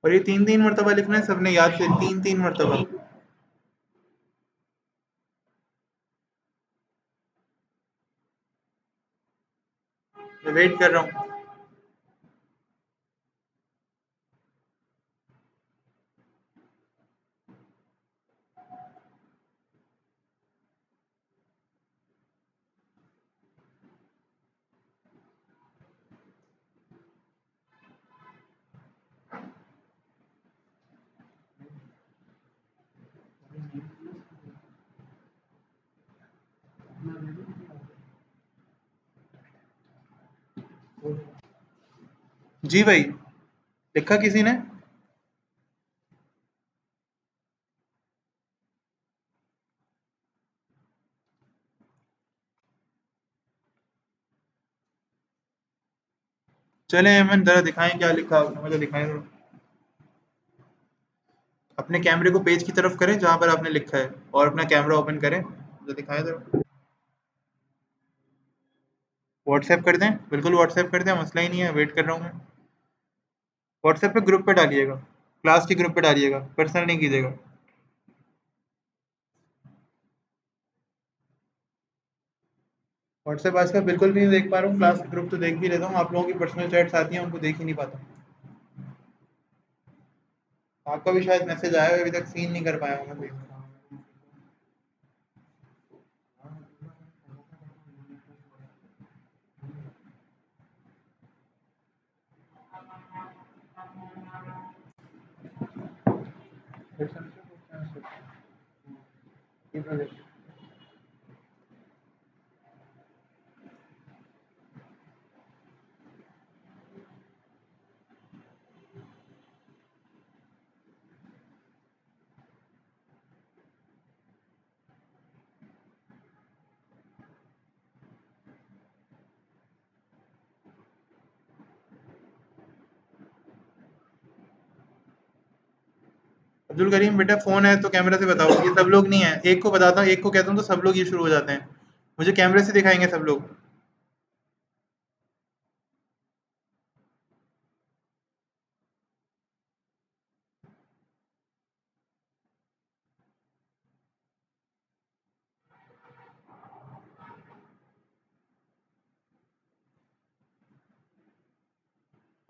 और ये तीन तीन मरतबा लिखना है सबने, याद से तीन तीन मरतबा। तो वेट कर रहा हूँ। जी भाई, लिखा किसी ने? चले अमन, जरा दिखाएं क्या लिखा आपने, मुझे दिखाएं जरा। अपने कैमरे को पेज की तरफ करें जहां पर आपने लिखा है, और अपना कैमरा ओपन करें, मुझे दिखाएं जरा। व्हाट्सएप कर दें, बिल्कुल व्हाट्सएप कर दें, मसला ही नहीं है, वेट कर रहा हूँ मैं। व्हाट्सएप पे ग्रुप पे डालिएगा, क्लास के ग्रुप पे डालिएगा, पर्सनल नहीं कीजिएगा। व्हाट्सएप आजकल बिल्कुल भी नहीं देख पा रहा हूँ, क्लास के ग्रुप तो देख भी लेता हूँ, आप लोगों की पर्सनल चैट्स आती हैं उनको देख ही नहीं पाता। आपका भी शायद मैसेज आया है, अभी तक सीन नहीं कर पाया हूँ मैं। अब्दुल करीम बेटा, फोन है तो कैमरा से बताओ, ये सब लोग नहीं है, एक को बताता हूँ, एक को कहता हूँ तो सब लोग ये शुरू हो जाते हैं। मुझे कैमरे से दिखाएंगे सब लोग।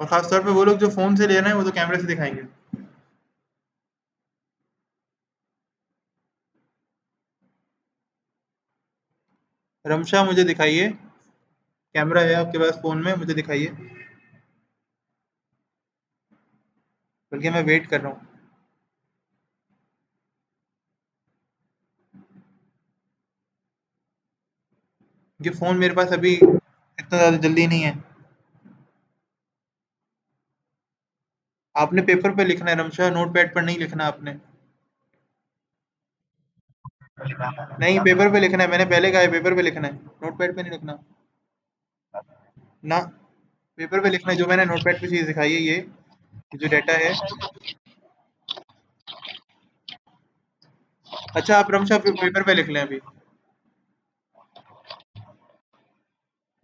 और खास तौर पे वो लोग जो फोन से ले रहे हैं वो तो कैमरे से दिखाएंगे। रमशा, मुझे दिखाइए, कैमरा है आपके पास फोन में, मुझे दिखाइए, बल्कि मैं वेट कर रहा हूँ। ये फोन मेरे पास अभी इतना ज्यादा जल्दी नहीं है। आपने पेपर पे लिखना है रमशा, नोट पैड पर नहीं लिखना आपने। नहीं, पेपर पे लिखना है, मैंने पहले कहा है पेपर पे लिखना है, नोट पैड पे नहीं लिखना ना। पेपर पे लिखना है, जो मैंने नोट पैड पे चीज दिखाई है, ये जो डाटा है। अच्छा, आप रमशा पेपर पे लिख लें अभी।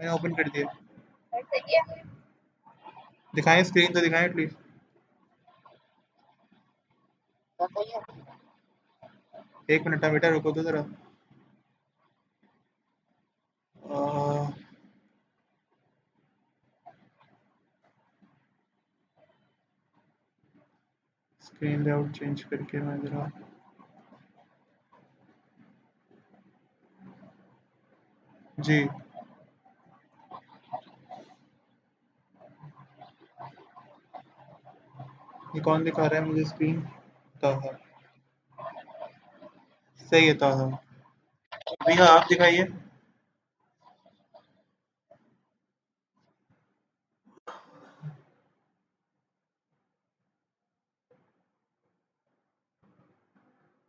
मैंने ओपन कर दिया। दिखाएं, स्क्रीन तो दिखाएं प्लीज। एक मिनट ना बेटा, रुको तो जरा। स्क्रीन लेआउट चेंज करके मैं जरा। जी, ये कौन दिखा रहा है मुझे स्क्रीन? ताहा, सही है ताहा। भैया आप दिखाइए।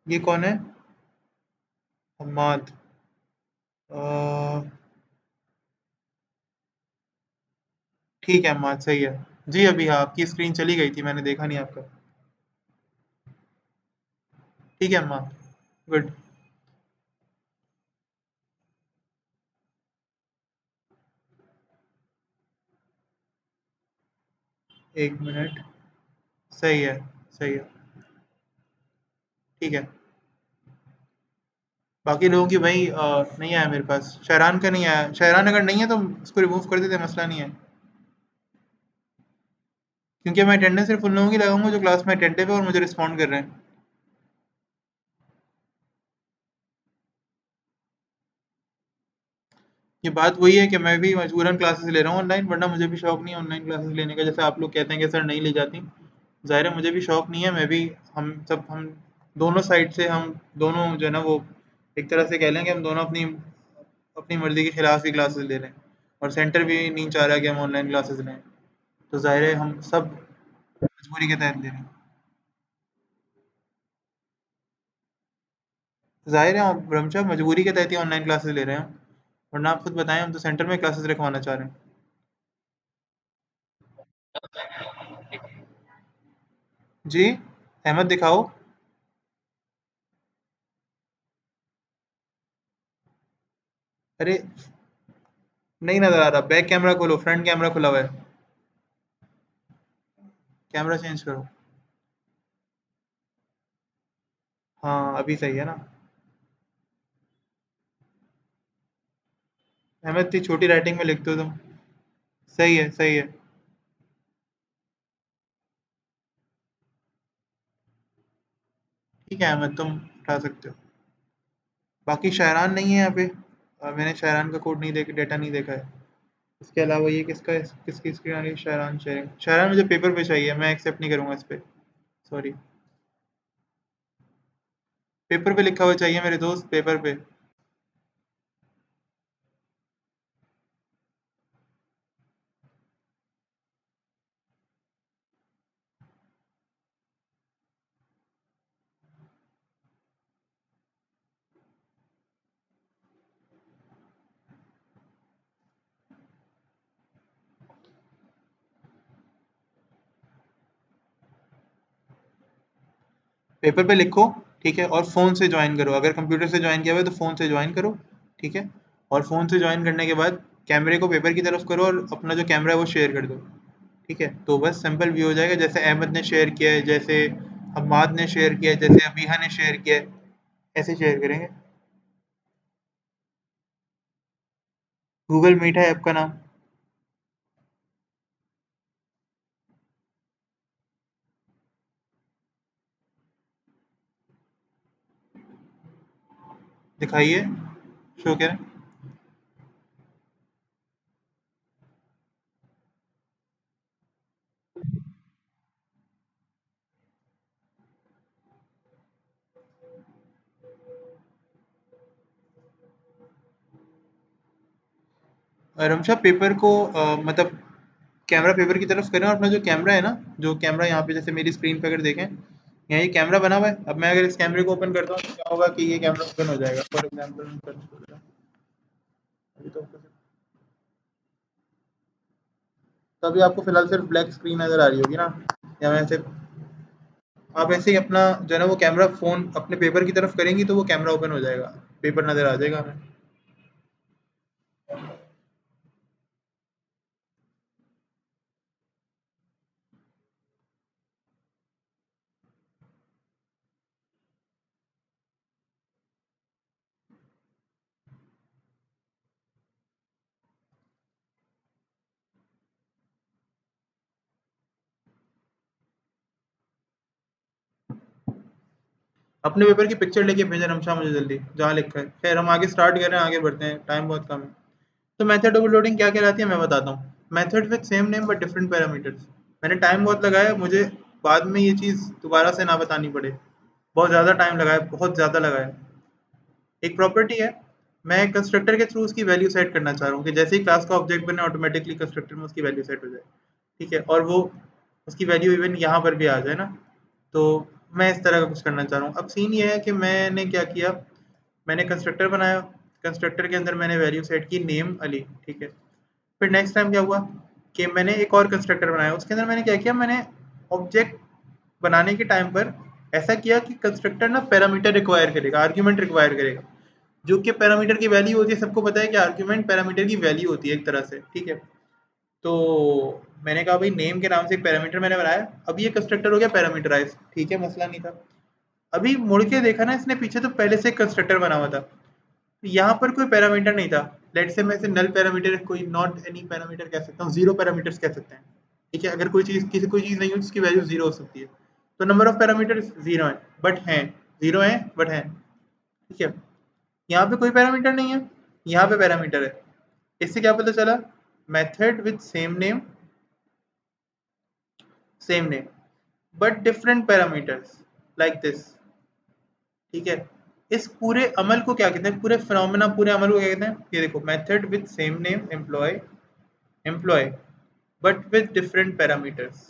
ये कौन है? हम्माद। ठीक है हम्माद, सही है। जी अभी हाँ, आपकी स्क्रीन चली गई थी, मैंने देखा नहीं आपका। ठीक है हम्माद, गुड। एक मिनट, सही है, सही है, ठीक है। बाकी लोगों की भाई नहीं आया मेरे पास, शहरान का नहीं आया। शहरान अगर नहीं है तो उसको रिमूव कर देते, मसला नहीं है। क्योंकि मैं अटेंडेंस सिर्फ उन लोगों की लगाऊंगा जो क्लास में अटेंटिव है और मुझे रिस्पॉन्ड कर रहे हैं। ये बात वही है कि मैं भी मजबूरन क्लासेस ले रहा हूँ ऑनलाइन, वरना मुझे भी शौक नहीं है ऑनलाइन क्लासेस लेने का। जैसे आप लोग कहते हैं कि सर नहीं ले जाती, ज़ाहिर है मुझे भी शौक नहीं है। मैं भी, हम दोनों साइड से, हम दोनों जो है ना वो, एक तरह से कह लें कि हम दोनों अपनी अपनी मर्जी के खिलाफ ही क्लासेस ले रहे हैं, और सेंटर भी नहीं चाह रहा कि हम ऑनलाइन क्लासेस लें। तो ज़ाहिर है हम सब मजबूरी के तहत ले रहे हैं। ज़ाहिर है हम ब्रह्मचा मजबूरी के तहत ही ऑनलाइन क्लासेस ले रहे हैं, वरना आप खुद बताएं, हम तो सेंटर में क्लासेस रखवाना चाह रहे हैं। जी, अहमद दिखाओ। अरे नहीं नज़र आ रहा, बैक कैमरा खोलो, फ्रंट कैमरा खुला हुआ है, कैमरा चेंज करो। हाँ अभी सही है ना। अहमद इतनी छोटी राइटिंग में लिखते हो तुम। सही है, सही है। ठीक है अहमद, तुम उठा सकते हो। बाकी शायरान नहीं है यहाँ पे। मैंने शायरान का कोड नहीं देखा, डेटा नहीं देखा है। इसके अलावा ये किसका, किसकी स्क्रीन आ रही है? शायरान शेयरिंग, शायरान मुझे पेपर पे चाहिए, मैं एक्सेप्ट नहीं करूँगा इस पे। सॉरी, पेपर पे लिखा हुआ चाहिए मेरे दोस्त, पेपर पे। पेपर पे लिखो, ठीक है, और फ़ोन से ज्वाइन करो। अगर कंप्यूटर से ज्वाइन किया हुआ है तो फ़ोन से ज्वाइन करो, ठीक है। और फ़ोन से ज्वाइन करने के बाद कैमरे को पेपर की तरफ करो, और अपना जो कैमरा है वो शेयर कर दो, ठीक है। तो बस सिंपल व्यू हो जाएगा, जैसे अहमद ने शेयर किया है, जैसे हम्माद ने शेयर किया है, जैसे अबीहा ने शेयर किया है, ऐसे शेयर करेंगे। गूगल मीट है ऐप का नाम। दिखाइए, शो करें। रमशा पेपर को मतलब कैमरा पेपर की तरफ करें, और अपना जो कैमरा है ना, जो कैमरा यहाँ पे जैसे मेरी स्क्रीन पे अगर देखें, यहाँ ये कैमरा बना हुआ है। अब मैं अगर इस कैमरे को ओपन करता हूँ तो क्या होगा कि ये कैमरा ओपन हो जाएगा। फॉर एग्जाम्पल अभी तो तभी आपको फिलहाल सिर्फ ब्लैक स्क्रीन नजर आ रही होगी ना, या वैसे आप ऐसे ही अपना जो है ना वो कैमरा फोन अपने पेपर की तरफ करेंगी तो वो कैमरा ओपन हो जाएगा, पेपर नजर आ जाएगा हमें। अपने पेपर की पिक्चर लेके भेजा रमशा मुझे जल्दी, जहाँ लिखा है। खैर हम आगे स्टार्ट कर रहे हैं, आगे बढ़ते हैं, टाइम बहुत कम है। तो मेथड ओवरलोडिंग क्या कहलाती है मैं बताता हूँ। Method with same name but different parameters. मैंने टाइम बहुत लगाया, मुझे बाद में ये चीज़ दोबारा से ना बतानी पड़े। बहुत ज़्यादा टाइम लगाया, बहुत ज़्यादा लगाया। एक प्रॉपर्टी है, मैं कंस्ट्रक्टर के थ्रू उसकी वैल्यू सेट करना चाह रहा हूँ कि जैसे ही क्लास का ऑब्जेक्ट बने ऑटोमेटिकली कंस्ट्रक्टर में उसकी वैल्यू सेट हो जाए, ठीक है। और वो उसकी वैल्यू इवन यहाँ पर भी आ जाए ना। तो मैं इस तरह का कुछ करना चाह रहा हूँ। अब सीन ये है कि मैंने क्या किया, मैंने कंस्ट्रक्टर बनाया, कंस्ट्रक्टर के अंदर मैंने वैल्यू सेट की नेम अली, ठीक है। फिर नेक्स्ट टाइम क्या हुआ कि मैंने एक और कंस्ट्रक्टर बनाया, उसके अंदर मैंने क्या किया, मैंने ऑब्जेक्ट बनाने के टाइम पर ऐसा किया कि कंस्ट्रक्टर ना पैरामीटर रिक्वायर करेगा, आर्ग्यूमेंट रिक्वायर करेगा, जो कि पैरामीटर की वैल्यू होती है। सबको पता है कि आर्ग्यूमेंट पैरामीटर की वैल्यू होती है एक तरह से, ठीक है। तो मैंने कहा भाई नेम के नाम से एक पैरामीटर मैंने बनाया, अब ये कंस्ट्रक्टर हो गया पैरामीटराइज, ठीक है, मसला नहीं था। अभी मुड़ के देखा ना इसने, पीछे तो पहले से कंस्ट्रक्टर बना हुआ था, यहाँ पर कोई पैरामीटर नहीं था। लेट से मैं इसे नल पैरामीटर, कोई नॉट एनी पैरामीटर कह सकता हूँ, जीरो पैरामीटर्स कह सकते हैं। ठीक है, अगर कोई चीज़ नहीं हो जिसकी वैल्यू जीरो हो सकती है, तो नंबर ऑफ पैरामीटर्स जीरो है, बट हैं, जीरो है बट है। ठीक है, यहाँ पे कोई पैरामीटर नहीं है, यहाँ पे पैरामीटर है। इससे क्या पता चला? Method with same name but different parameters, like this. ठीक है, इस पूरे अमल को क्या कहते हैं, पूरे फिनोमेना, पूरे अमल को क्या कहते हैं? ये देखो, method with same name employ but with different parameters.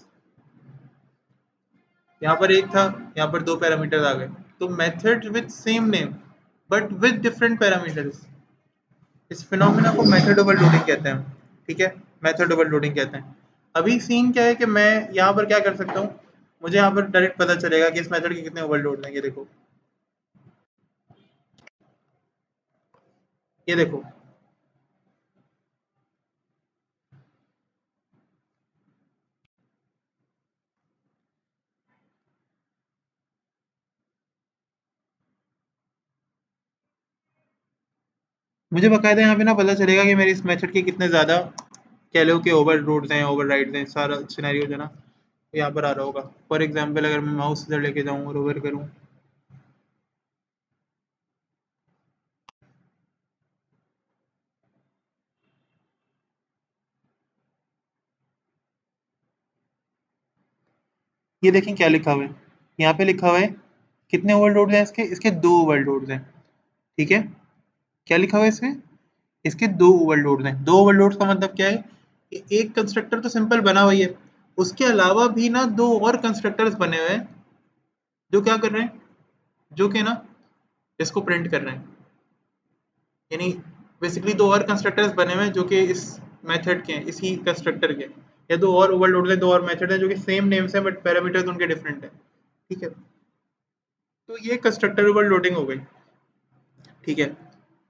यहाँ पर एक था, यहाँ पर दो पैरामीटर आ गए, तो method with same name but with different parameters, इस फिनोमेना को मेथड ओवरलोडिंग कहते हैं। ठीक है, मेथड ओवरलोडिंग कहते हैं। अभी सीन क्या है कि मैं यहाँ पर क्या कर सकता हूँ, मुझे यहाँ पर डायरेक्ट पता चलेगा कि इस मेथड के कितने ओवरलोड हैं। ये देखो, ये देखो, मुझे बकायदा यहाँ पे ना पता चलेगा कि मेरे इस मेथड के कितने ज़्यादा कह लो कि ओवरलोड्स हैं, ओवरराइड्स हैं, सारा सिनेरियो जो ना यहाँ पर आ रहा होगा। फॉर एग्जांपल अगर मैं माउस इधर लेके जाऊँ और ओवर करूँ, ये देखें क्या लिखा हुआ है, यहाँ पे लिखा हुआ है कितने ओवरलोड्स हैं इसके, इसके दो ओवरलोड्स हैं। ठीक है, क्या लिखा हुआ है इसमें, इसके दो ओवरलोड्स हैं। दो ओवरलोड्स का मतलब क्या है कि एक कंस्ट्रक्टर तो सिंपल बना हुआ ही है, उसके अलावा भी ना दो और कंस्ट्रक्टर्स बने हुए हैं जो क्या कर रहे हैं, जो कि ना इसको प्रिंट कर रहे हैं। यानी बेसिकली दो और कंस्ट्रक्टर्स बने हुए हैं जो कि इस मेथड के हैं, इसी कंस्ट्रक्टर के, या दो और ओवरलोड हैं, दो और मेथड हैं जो कि सेम नेम्स हैं बट पैरामीटर्स उनके डिफरेंट हैं। ठीक है, तो ये कंस्ट्रक्टर ओवरलोडिंग हो गई। ठीक है,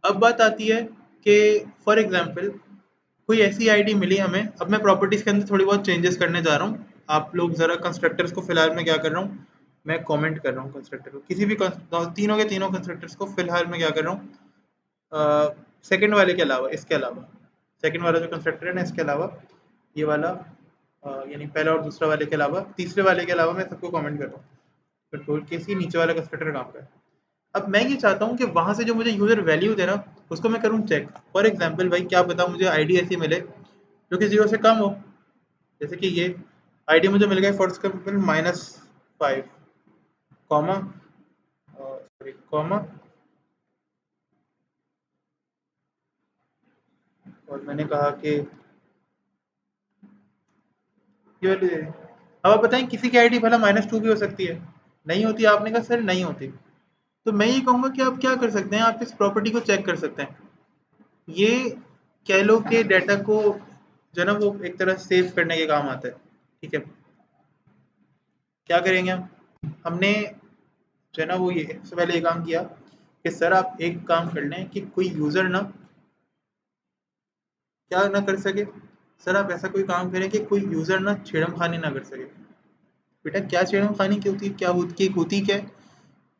अब बात आती है कि फॉर एग्जांपल कोई ऐसी आईडी मिली हमें, अब मैं प्रॉपर्टीज के अंदर थोड़ी बहुत चेंजेस करने जा रहा हूँ। आप लोग जरा कंस्ट्रक्टर्स को फिलहाल मैं क्या कर रहा हूँ, मैं कमेंट कर रहा हूँ कंस्ट्रक्टर को, किसी भी तीनों के तीनों कंस्ट्रक्टर्स को फिलहाल मैं क्या कर रहा हूँ, सेकंड वाले के अलावा, इसके अलावा, सेकंड वाला जो कंस्ट्रक्टर है ना, इसके अलावा ये वाला, यानी पहला और दूसरा वाले के अलावा, तीसरे वाले के अलावा मैं सबको कमेंट कर रहा हूँ। कंट्रोल के सी नीचे वाला कंस्ट्रक्टर काम कर। अब मैं ये चाहता हूँ कि वहां से जो मुझे यूजर वैल्यू दे ना, उसको मैं करूँ चेक। फॉर एग्जाम्पल भाई क्या पता मुझे आईडी ऐसी मिले जो कि जीरो से कम हो, जैसे कि ये आईडी मुझे मिल गया for example -5 comma, sorry comma, और मैंने कहा कि ये वाली दे दी। अब आप बताएं किसी की आईडी भला -2 भी हो सकती है, नहीं होती? आपने कहा सर नहीं होती। तो मैं ये कहूँगा कि आप क्या कर सकते हैं, आप इस प्रॉपर्टी को चेक कर सकते हैं। ये कह लो कि डाटा को जो है ना वो एक तरह सेव करने के काम आता है। ठीक है, क्या करेंगे हम, हमने जो है ना वो ये सबसे पहले ये काम किया कि सर आप एक काम कर लें कि कोई यूज़र ना क्या ना कर सके, सर आप ऐसा कोई काम करें कि कोई यूज़र ना छेड़खानी ना कर सके। बेटा क्या छेड़खानी की होती है, क्या होती क्या है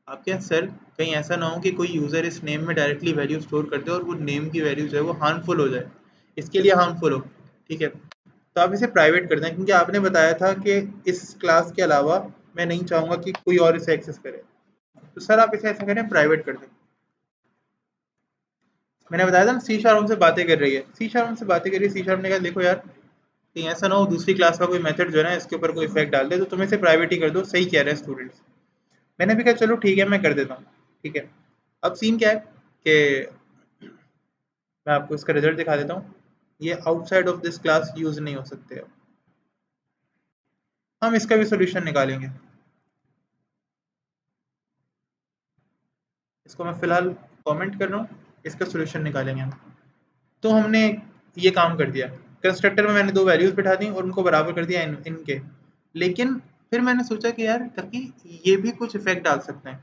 आपके यहाँ सर? कहीं ऐसा ना हो कि कोई यूज़र इस नेम में डायरेक्टली वैल्यू स्टोर कर दे और वो नेम की वैल्यू जो है वो हार्मफुल हो जाए, इसके लिए हार्मफुल हो। ठीक है, तो आप इसे प्राइवेट कर दें, क्योंकि आपने बताया था कि इस क्लास के अलावा मैं नहीं चाहूँगा कि कोई और इसे एक्सेस करे। तो सर आप इसे ऐसा करें, प्राइवेट कर दें। मैंने बताया था ना सी शार्प हमसे बातें कर रही है, सी शार्प हमसे बातें कर रही है, सी शार्प ने कहा देखो यार कहीं ऐसा ना हो दूसरी क्लास का कोई मेथड जो है ना इसके ऊपर कोई इफेक्ट डाल दे, तो तुम इसे प्राइवेट ही कर दो, सही कह रहे हैं स्टूडेंट्स। मैंने भी कहा चलो ठीक है मैं कर देता हूँ। ठीक है, अब सीन क्या है कि मैं आपको इसका रिजल्ट दिखा देता हूँ। ये outside of this class use नहीं हो सकते। अब हम इसका भी सोल्यूशन निकालेंगे, इसको मैं फिलहाल कमेंट कर रहा हूँ, इसका सोल्यूशन निकालेंगे हम। तो हमने ये काम कर दिया, कंस्ट्रक्टर में मैंने दो वैल्यूज बिठा दी और उनको बराबर कर दिया इनके। लेकिन फिर मैंने सोचा कि यार ताकि ये भी कुछ इफेक्ट डाल सकते हैं,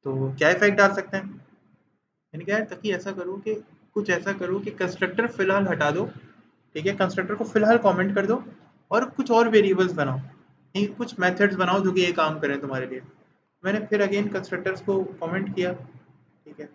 तो क्या इफेक्ट डाल सकते हैं, मैंने कहा यार ताकि ऐसा करो कि कुछ ऐसा करो कि कंस्ट्रक्टर फिलहाल हटा दो। ठीक है, कंस्ट्रक्टर को फिलहाल कमेंट कर दो और कुछ और वेरिएबल्स बनाओ, नहीं कुछ मेथड्स बनाओ जो कि ये काम करें तुम्हारे लिए। मैंने फिर अगेन कंस्ट्रक्टर्स को कमेंट किया, ठीक है।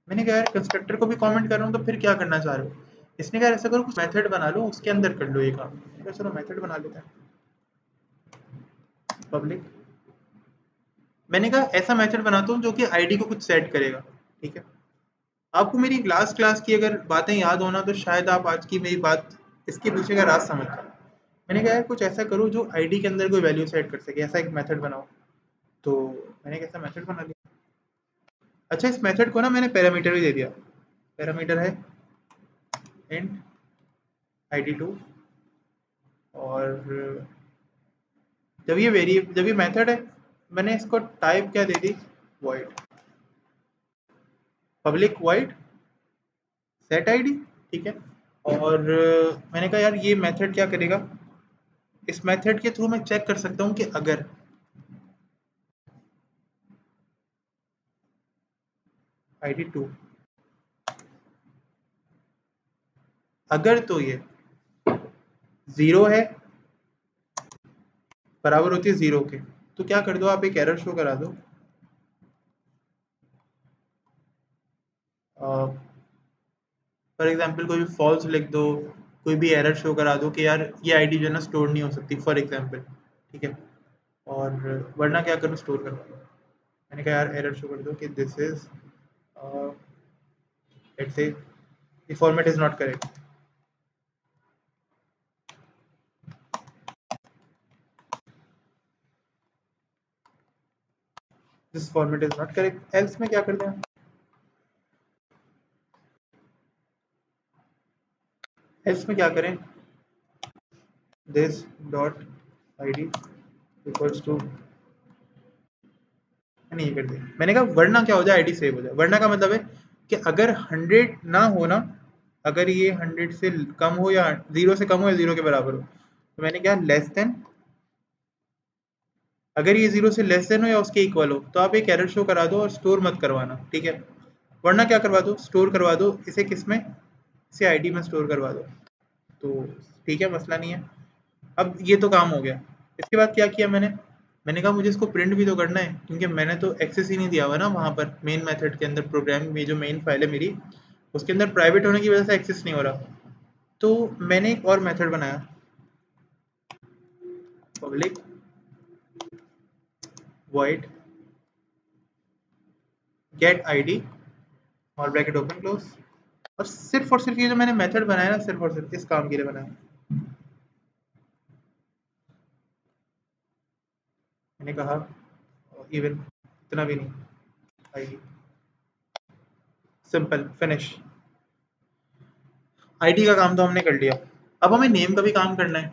मैंने कहा यार कंस्ट्रक्टर को भी कमेंट कर रहा हूँ तो फिर क्या करना चाह रहे हो। इसने कहा ऐसा करो कुछ मेथड बना लो, उसके अंदर कर लो ये काम। मैंने कहा चलो मेथड बना लेते हैं पब्लिक। मैंने कहा ऐसा मेथड बनाता हूँ जो कि आईडी को कुछ सेट करेगा, ठीक है। आपको मेरी लास्ट क्लास की अगर बातें याद होना तो शायद आप आज की मेरी बात इसके पीछे का राज समझ जाओ। मैंने कहा यार कुछ ऐसा करो जो आईडी के अंदर कोई वैल्यू सेट कर सके, ऐसा एक मेथड बनाओ। तो मैंने एक ऐसा मेथड बना लिया। अच्छा, इस मेथड को ना मैंने पैरामीटर भी दे दिया। पैरामीटर है इंट id2, और जब ये मेथड है, मैंने इसको टाइप क्या दे दी, void public void set ID, ठीक है। और मैंने कहा यार ये मेथड क्या करेगा, इस मेथड के थ्रू मैं चेक कर सकता हूँ कि अगर id2 अगर तो ये 0 है, बराबर होती है 0 के, तो क्या कर दो आप एक एरर शो करा दो। फॉर एग्जाम्पल कोई भी फॉल्स लिख दो, कोई भी एरर शो करा दो कि यार ये आईडी जो है ना स्टोर नहीं हो सकती फॉर एग्जाम्पल, ठीक है। और वरना क्या करूँ, स्टोर करवा दो। मैंने कहा यार एरर शो कर दो कि this is let's say the format is not correct, this format is not correct. Else में क्या करते हैं, एल्स में क्या करें, this dot ID equals to, मैंने ये कर दिया। मैंने कहा वरना क्या हो जाए, आईडी सेव हो जाए। वरना का मतलब है कि अगर 100 ना हो ना, अगर ये 100 से कम हो या 0 से कम हो या 0 के बराबर हो, तो मैंने क्या लेस देन, अगर ये 0 से लेस देन हो या उसके इक्वल हो तो आप एक एरर शो करा दो और स्टोर मत करवाना, ठीक है। वरना क्या करवा दो, स्टोर करवा दो इसे, किसमें, इसे आईडी में स्टोर करवा दो। तो ठीक है, मसला नहीं है। अब ये तो काम हो गया। इसके बाद क्या किया मैंने, मैंने कहा मुझे इसको प्रिंट भी तो करना है, क्योंकि मैंने तो एक्सेस ही नहीं दिया हुआ ना वहाँ पर मेन मेथड के अंदर। प्रोग्राम में जो मेन फाइल है मेरी, उसके अंदर प्राइवेट होने की वजह से एक्सेस नहीं हो रहा। तो मैंने एक और मेथड बनाया, पब्लिक void गेट आईडी और ब्रैकेट ओपन क्लोज। और सिर्फ ये जो मैंने मेथड बनाया ना, सिर्फ और सिर्फ इस काम के लिए बनाया। मैंने कहा इवन इतना भी नहीं, आईडी सिंपल फिनिश। आईडी का काम तो हमने कर लिया, अब हमें नेम का भी काम करना है।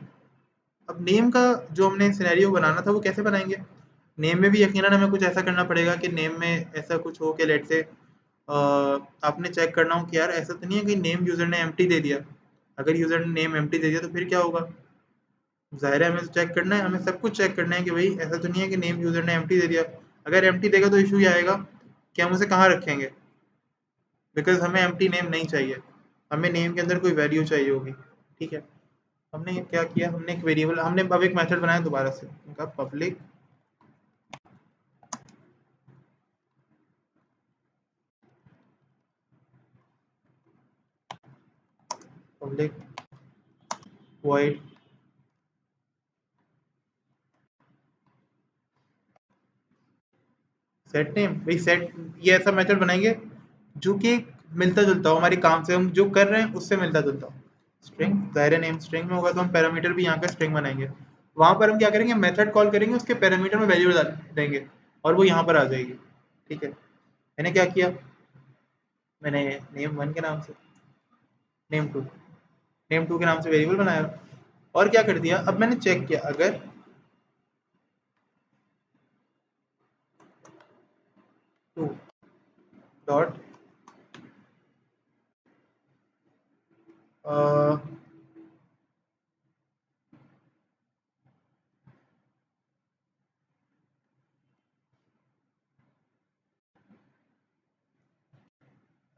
अब नेम का जो हमने सिनेरियो बनाना था वो कैसे बनाएंगे। नेम में भी यकीनन हमें कुछ ऐसा करना पड़ेगा कि नेम में ऐसा कुछ हो कि लेट से आपने चेक करना हो कि यार ऐसा तो नहीं है कि नेम यूजर ने एम्प्टी दे दिया। अगर यूजर ने नेम एम्प्टी दे दिया तो फिर क्या होगा, ज़ाहिर है हमें तो चेक करना है, हमें सब कुछ चेक करना है कि भाई ऐसा तो नहीं है कि नेम यूजर ने एम्प्टी दे दिया। अगर एम्प्टी देगा तो इशू ये आएगा कि हम उसे कहाँ रखेंगे, बिकॉज हमें एम्प्टी नेम नहीं चाहिए, हमें नेम के अंदर कोई वैल्यू चाहिए होगी, ठीक है। हमने क्या किया, हमने एक वेरिएबल, हमने अब एक मेथड बनाया दोबारा से, उनका public public void set name. भाई सेट, ये ऐसा मेथड बनाएंगे जो कि मिलता जुलता हो हमारे काम से, हम जो कर रहे हैं उससे मिलता जुलता हो। स्ट्रिंग, ज़ाहिर है नेम स्ट्रिंग में होगा तो हम पैरामीटर भी यहाँ का स्ट्रिंग बनाएंगे। वहां पर हम क्या करेंगे, मेथड कॉल करेंगे, उसके पैरामीटर में वैल्यू डाल देंगे और वो यहाँ पर आ जाएगी, ठीक है। मैंने क्या किया, मैंने नेम वन के नाम से, नेम टू, नेम टू के नाम से वेरिएबल बनाया। और क्या कर दिया, अब मैंने चेक किया अगर टू डॉट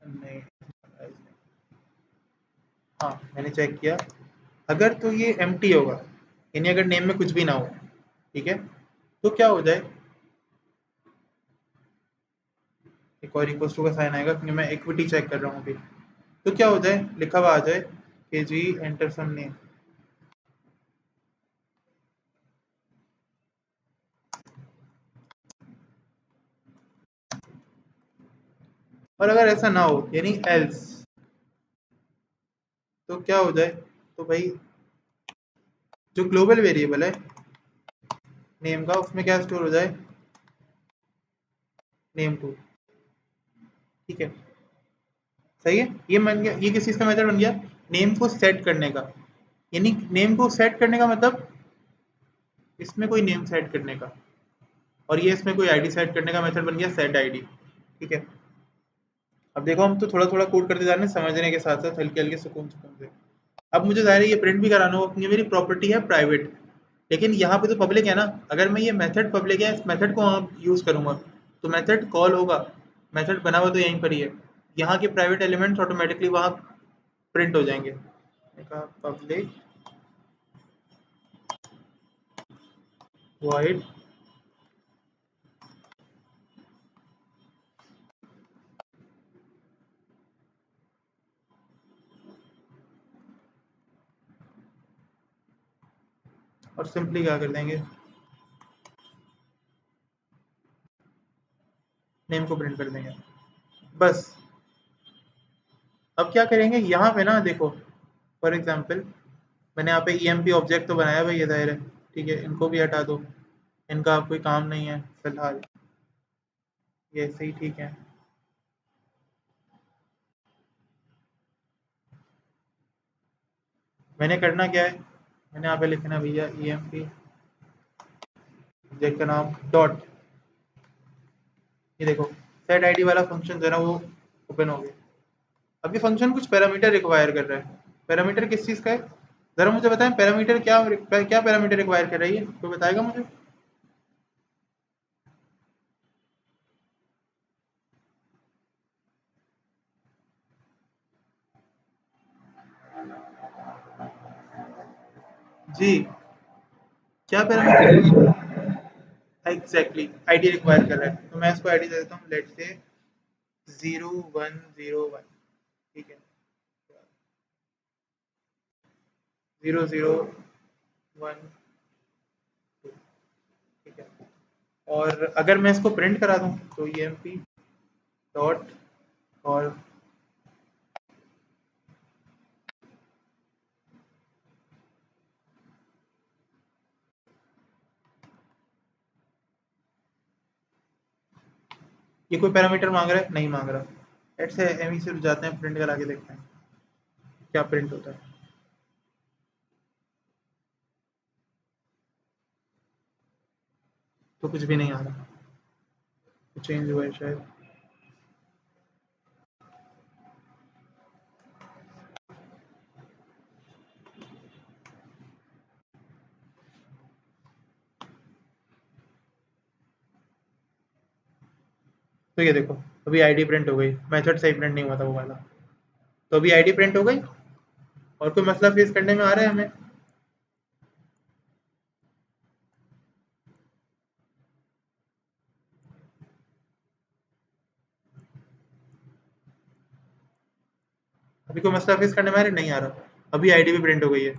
नहीं, हाँ मैंने चेक किया, अगर तो ये एम्प्टी होगा, यानी अगर नेम में कुछ भी ना हो, ठीक है, तो क्या हो जाए, एक और इक्वल टू का साइन आएगा क्योंकि मैं इक्विटी चेक कर रहा हूँ अभी। तो क्या हो जाए, लिखा हुआ आ जाए कि जी एंटर सम नेम, और अगर ऐसा ना हो यानी एल्स, तो क्या हो जाए, तो भाई जो ग्लोबल वेरिएबल है नेम का, उसमें क्या स्टोर हो जाए, नेम टू। ठीक है, सही है, ये बन गया, ये किस चीज़ का मेथड बन गया, नेम को सेट करने का, यानी नेम को सेट करने का मतलब इसमें कोई नेम सेट करने का, और ये इसमें कोई आईडी सेट करने का मेथड बन गया सेट आईडी। ठीक है, अब देखो हम तो थोड़ा थोड़ा कोड करते जा रहे हैं समझने के साथ साथ, हल्के हल्के सुकून सुकून से। अब मुझे ज़ाहिर है ये प्रिंट भी कराना होगा, ये मेरी प्रॉपर्टी है प्राइवेट, लेकिन यहाँ पे तो पब्लिक है ना, अगर मैं ये मेथड पब्लिक है, इस मेथड को वहाँ यूज़ करूँगा तो मेथड कॉल होगा, मेथड बना हुआ तो यहीं पर ही है, यहाँ के प्राइवेट एलिमेंट्स ऑटोमेटिकली वहाँ प्रिंट हो जाएंगे। पब्लिक वॉइड और सिंपली क्या कर देंगे, नेम को प्रिंट कर देंगे बस। अब क्या करेंगे यहाँ पे ना देखो, फॉर एग्जांपल मैंने यहाँ पे ईएमपी ऑब्जेक्ट तो बनाया भाई, ये जाहिर है, ठीक है, इनको भी हटा दो, इनका अब कोई काम नहीं है फिलहाल, ये ऐसे ही ठीक है। मैंने करना क्या है, मैंने यहाँ पे लिखना भैया ईएमपी ऑब्जेक्ट का नाम डॉट, ये देखो सेट आईडी वाला फंक्शन जो है ना वो ओपन हो गया। अब ये फंक्शन कुछ पैरामीटर रिक्वायर कर रहा है, पैरामीटर किस चीज़ का है, ज़रा मुझे बताएं, पैरामीटर क्या क्या पैरामीटर रिक्वायर कर रही है, कोई बताएगा मुझे। जी, क्या पैरामीटर, एग्जैक्टली आईडी रिक्वायर कर रहा है, तो मैं इसको आईडी दे देता हूँ, लेट से 0101, ठीक है, 0012, ठीक है, और अगर मैं इसको प्रिंट करा दूँ तो ई एम पी डॉट, और ये कोई पैरामीटर मांग रहा है, नहीं मांग रहा, लेट से एम ई से जाते हैं, प्रिंट करा के देखते हैं क्या प्रिंट होता है। तो कुछ भी नहीं आ रहा, कुछ चेंज हुआ है शायद। तो ये देखो अभी आईडी प्रिंट हो गई, मेथड सही प्रिंट नहीं हुआ था वो वाला, तो अभी आईडी प्रिंट हो गई, और कोई मसला फेस करने में आ रहा है हमें। अभी कोई मसला फेस करने में आ रहा है, नहीं आ रहा, अभी आईडी भी प्रिंट हो गई है।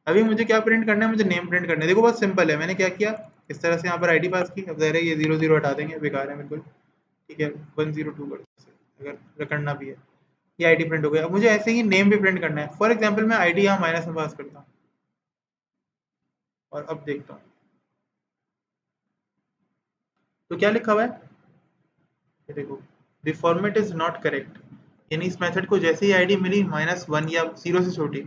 अभी मुझे क्या प्रिंट करना है, मुझे नेम प्रिंट करना है, देखो बहुत सिंपल है, मैंने क्या किया, इस तरह से यहाँ पर आईडी पास की, अब ज़ाहिर है ये 00 हटा देंगे, बेकार है बिल्कुल, ठीक है, 102 कर दो, अगर करना भी है। ये आईडी प्रिंट हो गया, अब मुझे ऐसे ही नेम भी प्रिंट करना है, फॉर एग्जाम्पल मैं आईडी यहाँ माइनस में पास करता हूँ, और अब देखता हूँ तो क्या लिखा हुआ है, ये देखो the format is not correct, यानी इस मेथड को जैसे ही आईडी मिली -1 या 0 से छोटी,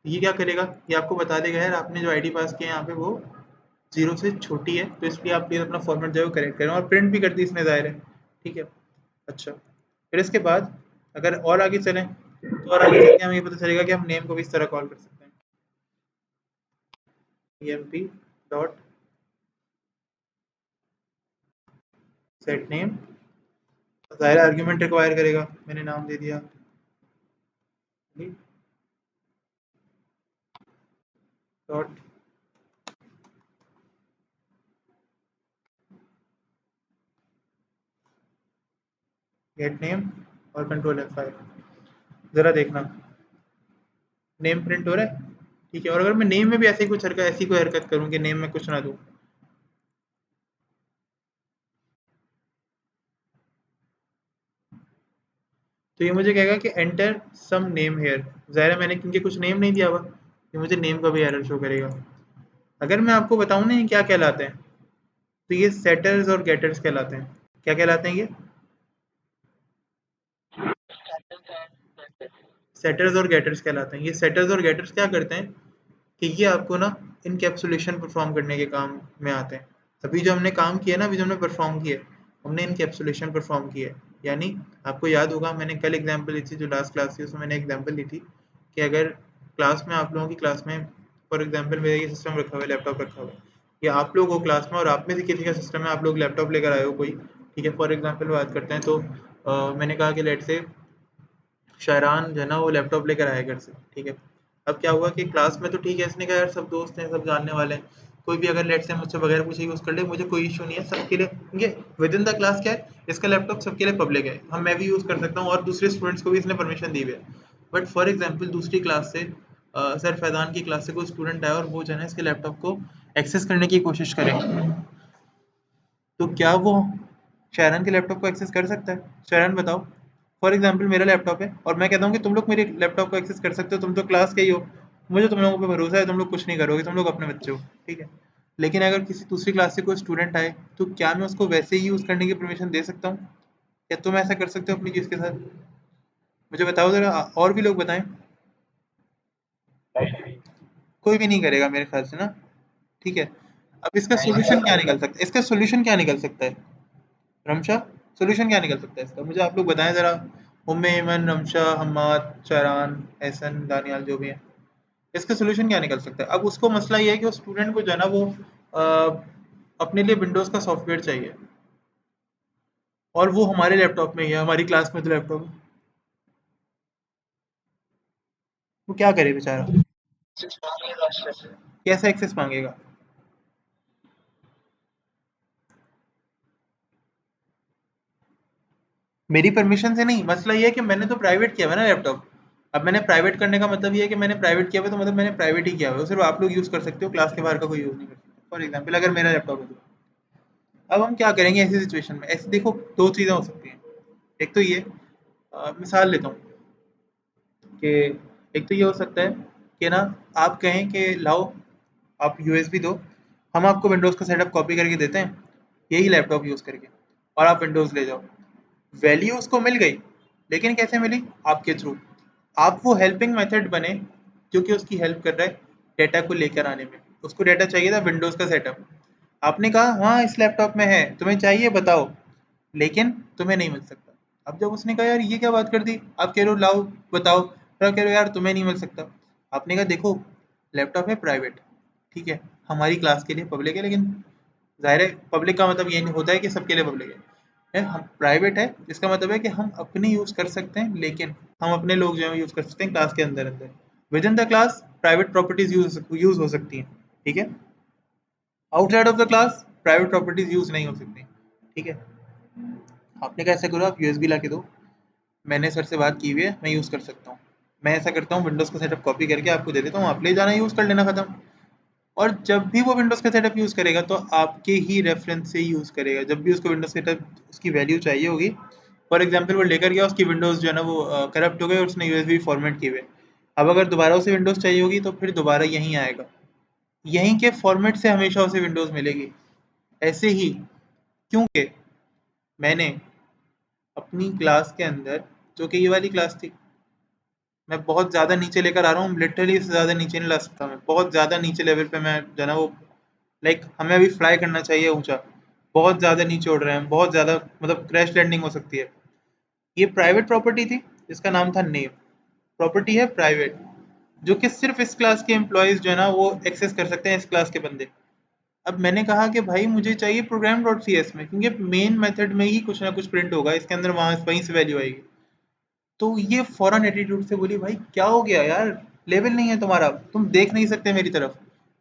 ये क्या करेगा, ये आपको बता देगा यार आपने जो आईडी पास किया यहाँ पे वो 0 से छोटी है, तो इसलिए आप प्लीज़ अपना फॉर्मेट जो है करेक्ट करें, और प्रिंट भी कर दी इसने ज़ाहिर है। ठीक है, अच्छा, फिर इसके बाद अगर और आगे चलें तो और आगे चल के हमें ये पता चलेगा कि हम नेम को भी इस तरह कॉल कर सकते हैं, emp डॉट सेट नेम, ज़ाहिर आर्ग्यूमेंट रिक्वायर करेगा, मैंने नाम दे दिया डॉट गेट नेम और कंट्रोल F5। ज़रा देखना नेम प्रिंट हो रहा है, ठीक है। और अगर मैं नेम में भी ऐसी कुछ हरकत, ऐसी कोई हरकत करूँ कि नेम में कुछ ना दूँ, तो ये मुझे कहेगा कि एंटर सम नेम हेयर। ज़ाहिर है मैंने क्योंकि कुछ नेम नहीं दिया हुआ, ये मुझे नेम का भी एरर शो करेगा। अगर मैं आपको बताऊँ ना ये क्या कहलाते हैं, तो ये सेटर्स और गेटर्स कहलाते हैं। क्या कहलाते हैं ये? सेटर्स और गेटर्स कहलाते हैं। ये सेटर्स और गेटर्स क्या करते हैं कि ये आपको ना इनकैप्सुलेशन परफॉर्म करने के काम में आते हैं। अभी जो हमने काम किया ना, अभी जो हमने परफॉर्म किया, हमने इनकैप्सुलेशन परफॉर्म किया। यानी आपको याद होगा मैंने कल एग्जांपल ली थी, जो लास्ट क्लास थी उसमें मैंने एग्जांपल ली थी कि अगर क्लास में, आप लोगों की क्लास में फॉर एग्जांपल मेरा ये सिस्टम रखा हुआ है, लैपटॉप रखा हुआ है, या आप लोग हो क्लास में और आप में से किसी का सिस्टम है, आप लोग लैपटॉप लेकर आए हो कोई, ठीक है, फॉर एग्जाम्पल बात करते हैं, तो मैंने कहा कि लेट से शायरान जो है ना वो लैपटॉप लेकर आया घर से, ठीक है। अब क्या हुआ कि क्लास में तो ठीक है, इसने कहा यार सब दोस्त हैं, सब जानने वाले हैं, कोई भी अगर लेट से मुझसे बगैर पूछे यूज़ कर ले, मुझे कोई इशू नहीं है, सबके लिए, ये विद इन द क्लास क्या है, इसका लैपटॉप सबके लिए पब्लिक है, हम मैं भी यूज़ कर सकता हूँ और दूसरे स्टूडेंट्स को भी इसने परमिशन दी हुई है। बट फॉर एग्जाम्पल दूसरी क्लास से सर फैजान की क्लास से कोई स्टूडेंट आया और वो जो है ना इसके लैपटॉप को एक्सेस करने की कोशिश करे, तो क्या वो शायरान के लैपटॉप को एक्सेस कर सकता है? शायरान बताओ। फॉर एग्जांपल मेरा लैपटॉप है और मैं कहता हूँ कि तुम लोग मेरे लैपटॉप को एक्सेस कर सकते हो, तुम तो क्लास के ही हो, मुझे तुम लोगों पे भरोसा है, तुम लोग कुछ नहीं करोगे, तुम लोग अपने बच्चे हो, ठीक है। लेकिन अगर किसी दूसरी क्लास से कोई स्टूडेंट आए, तो क्या मैं उसको वैसे ही यूज़ करने की परमिशन दे सकता हूँ? क्या तुम ऐसा कर सकते हो अपनी चीज़ के साथ? मुझे बताओ ज़रा, और भी लोग बताएं। कोई भी नहीं करेगा मेरे ख्याल से ना, ठीक है। अब इसका सोल्यूशन क्या निकल सकता है? इसका सोल्यूशन क्या निकल सकता है रमशा? सोल्यूशन क्या निकल सकता है इसका, मुझे आप लोग बताएं जरा। उम्मे ईमन, रमशा, हम्माद, चारान, एहसन, दानियाल, जो भी है, इसका सोल्यूशन क्या निकल सकता है? अब उसको मसला ये है कि उस स्टूडेंट को जो है ना वो अपने लिए विंडोज़ का सॉफ्टवेयर चाहिए, और वो हमारे लैपटॉप में ही है, हमारी क्लास में तो लैपटॉप है, वो क्या करे बेचारा? कैसे एक्सेस मांगेगा? मेरी परमिशन से नहीं, मसला ये है कि मैंने तो प्राइवेट किया हुआ है ना लैपटॉप। अब मैंने प्राइवेट करने का मतलब ये है कि मैंने प्राइवेट किया हुआ है, तो मतलब मैंने प्राइवेट ही किया हुआ है, सिर्फ आप लोग यूज़ कर सकते हो, क्लास के बाहर का कोई यूज़ नहीं कर सकता। फॉर एग्जाम्पल अगर मेरा लैपटॉप है तो अब हम क्या करेंगे ऐसी सिचुएशन में? ऐसे देखो, दो चीज़ें हो सकती हैं। एक तो ये, मिसाल लेता हूँ कि एक तो ये हो सकता है कि ना आप कहें कि लाओ आप यूएसबी दो, हम आपको विंडोज़ का सेटअप कॉपी करके देते हैं यही लैपटॉप यूज़ करके, और आप विंडोज़ ले जाओ। वैल्यू उसको मिल गई, लेकिन कैसे मिली? आपके थ्रू। आप वो हेल्पिंग मेथड बने जो कि उसकी हेल्प कर रहा है डेटा को लेकर आने में। उसको डेटा चाहिए था विंडोज़ का सेटअप, आपने कहा हाँ इस लैपटॉप में है, तुम्हें चाहिए बताओ, लेकिन तुम्हें नहीं मिल सकता। अब जब उसने कहा यार ये क्या बात कर दी, आप कह रहे हो लाओ बताओ, फिर आप कह रहे हो यार तुम्हें नहीं मिल सकता। आपने कहा देखो लैपटॉप है प्राइवेट, ठीक है, हमारी क्लास के लिए पब्लिक है, लेकिन ज़ाहिर है पब्लिक का मतलब ये नहीं होता है कि सबके लिए पब्लिक है, हम प्राइवेट है, इसका मतलब है कि हम अपने यूज़ कर सकते हैं, लेकिन हम अपने लोग जो है यूज़ कर सकते हैं क्लास के अंदर अंदर। With in the class private properties use हो सकती हैं, ठीक है। Outside of the class private properties use नहीं हो सकती, ठीक है। आपने कहा ऐसा करो आप यूएसबी ला के दो, मैंने सर से बात की हुई है, मैं यूज़ कर सकता हूँ। मैं ऐसा करता हूँ विंडोज़ का सेटअप कॉपी करके आपको दे देता हूँ, आप ले जाना यूज़ कर लेना, खत्म। और जब भी वो विंडोज़ का सेटअप यूज़ करेगा तो आपके ही रेफरेंस से यूज़ करेगा, जब भी उसको विंडोज़ सेटअप उसकी वैल्यू चाहिए होगी। फॉर एग्जांपल वो लेकर गया, उसकी विंडोज़ जो है ना वो करप्ट हो गई और उसने यूएसबी फॉर्मेट किए हुए, अब अगर दोबारा उसे विंडोज़ चाहिए होगी तो फिर दोबारा यहीं आएगा, यहीं के फॉर्मेट से हमेशा उसे विंडोज़ मिलेगी। ऐसे ही क्योंकि मैंने अपनी क्लास के अंदर, जो कि ये वाली क्लास थी, मैं बहुत ज़्यादा नीचे लेकर आ रहा हूँ, लिटरली इससे ज़्यादा नीचे नहीं ला सकता, मैं बहुत ज़्यादा नीचे लेवल पे मैं जो है ना वो, लाइक हमें अभी फ्लाई करना चाहिए ऊंचा, बहुत ज़्यादा नीचे उड़ रहे हैं, बहुत ज़्यादा, मतलब क्रैश लैंडिंग हो सकती है। ये प्राइवेट प्रॉपर्टी थी जिसका नाम था नेम, प्रॉपर्टी है प्राइवेट, जो कि सिर्फ इस क्लास के एम्प्लॉयज़ जो है ना वो एक्सेस कर सकते हैं, इस क्लास के बंदे। अब मैंने कहा कि भाई मुझे चाहिए प्रोग्राम डॉट सी एस में, क्योंकि मेन मेथड में ही कुछ ना कुछ प्रिंट होगा, इसके अंदर वहाँ वहीं से वैल्यू आएगी। तो ये फौरन एटीट्यूड से बोली भाई क्या हो गया यार, लेवल नहीं है तुम्हारा, तुम देख नहीं सकते मेरी तरफ,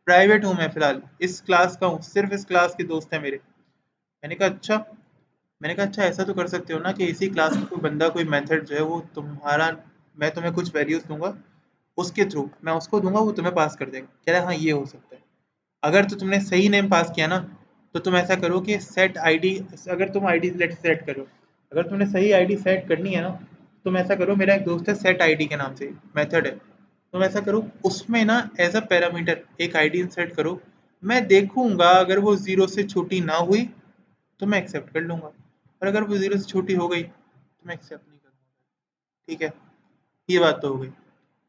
प्राइवेट हूँ मैं फिलहाल, इस क्लास का हूँ, सिर्फ इस क्लास के दोस्त हैं मेरे। मैंने कहा अच्छा। मैंने कहा अच्छा ऐसा तो कर सकते हो ना कि इसी क्लास का कोई बंदा कोई मेथड जो है वो तुम्हारा, मैं तुम्हें कुछ वैल्यूज दूंगा, उसके थ्रू मैं उसको दूंगा, वो तुम्हें पास कर देगा। कह रहा है हाँ ये हो सकता है। अगर तो तुमने सही नेम पास किया ना, तो तुम ऐसा करो कि सेट आईडी, अगर तुम आईडी सेट करो, अगर तुमने सही आईडी सेट करनी है ना, तुम ऐसा करो, मेरा एक दोस्त है सेट आईडी के नाम से मेथड है, तुम ऐसा करो उसमें ना एज अ पैरामीटर एक आईडी इंसर्ट करो। मैं देखूंगा अगर वो जीरो से छोटी ना हुई तो मैं एक्सेप्ट कर लूंगा, और अगर वो जीरो से छोटी हो गई तो मैं एक्सेप्ट नहीं करूंगा। ठीक है, ये बात तो हो गई।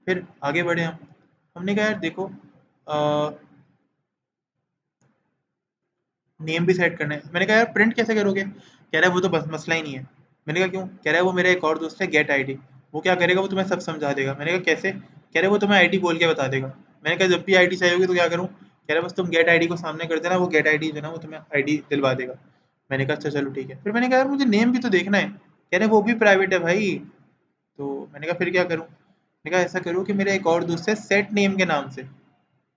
फिर आगे बढ़े हम। हमने कहा यार देखो, नेम भी सेट करना है। मैंने कहा यार प्रिंट कैसे करोगे? कह रहा है वो तो बस मसला ही नहीं है। मैंने कहा क्यों? कह रहा है वो मेरा एक और दोस्त है गेट आईडी, वो क्या करेगा, वो तुम्हें सब समझा देगा। मैंने कहा कैसे? कह रहा है वो तुम्हें आईडी बोल के बता देगा। मैंने कहा जब भी आईडी चाहिए होगी तो क्या करूँ? कह रहा है बस तुम गेट आईडी को सामने कर देना, वो गेट आईडी जो है ना वो तुम्हें आईडी दिलवा देगा। मैंने कहा अच्छा चलो ठीक है। फिर मैंने कहा यार मुझे नेम भी तो देखना है। कह रहे वो भी प्राइवेट है भाई। तो मैंने कहा फिर क्या करूँ? मैंने कहा ऐसा करो कि मेरा एक और दोस्त है सेट नेम के नाम से,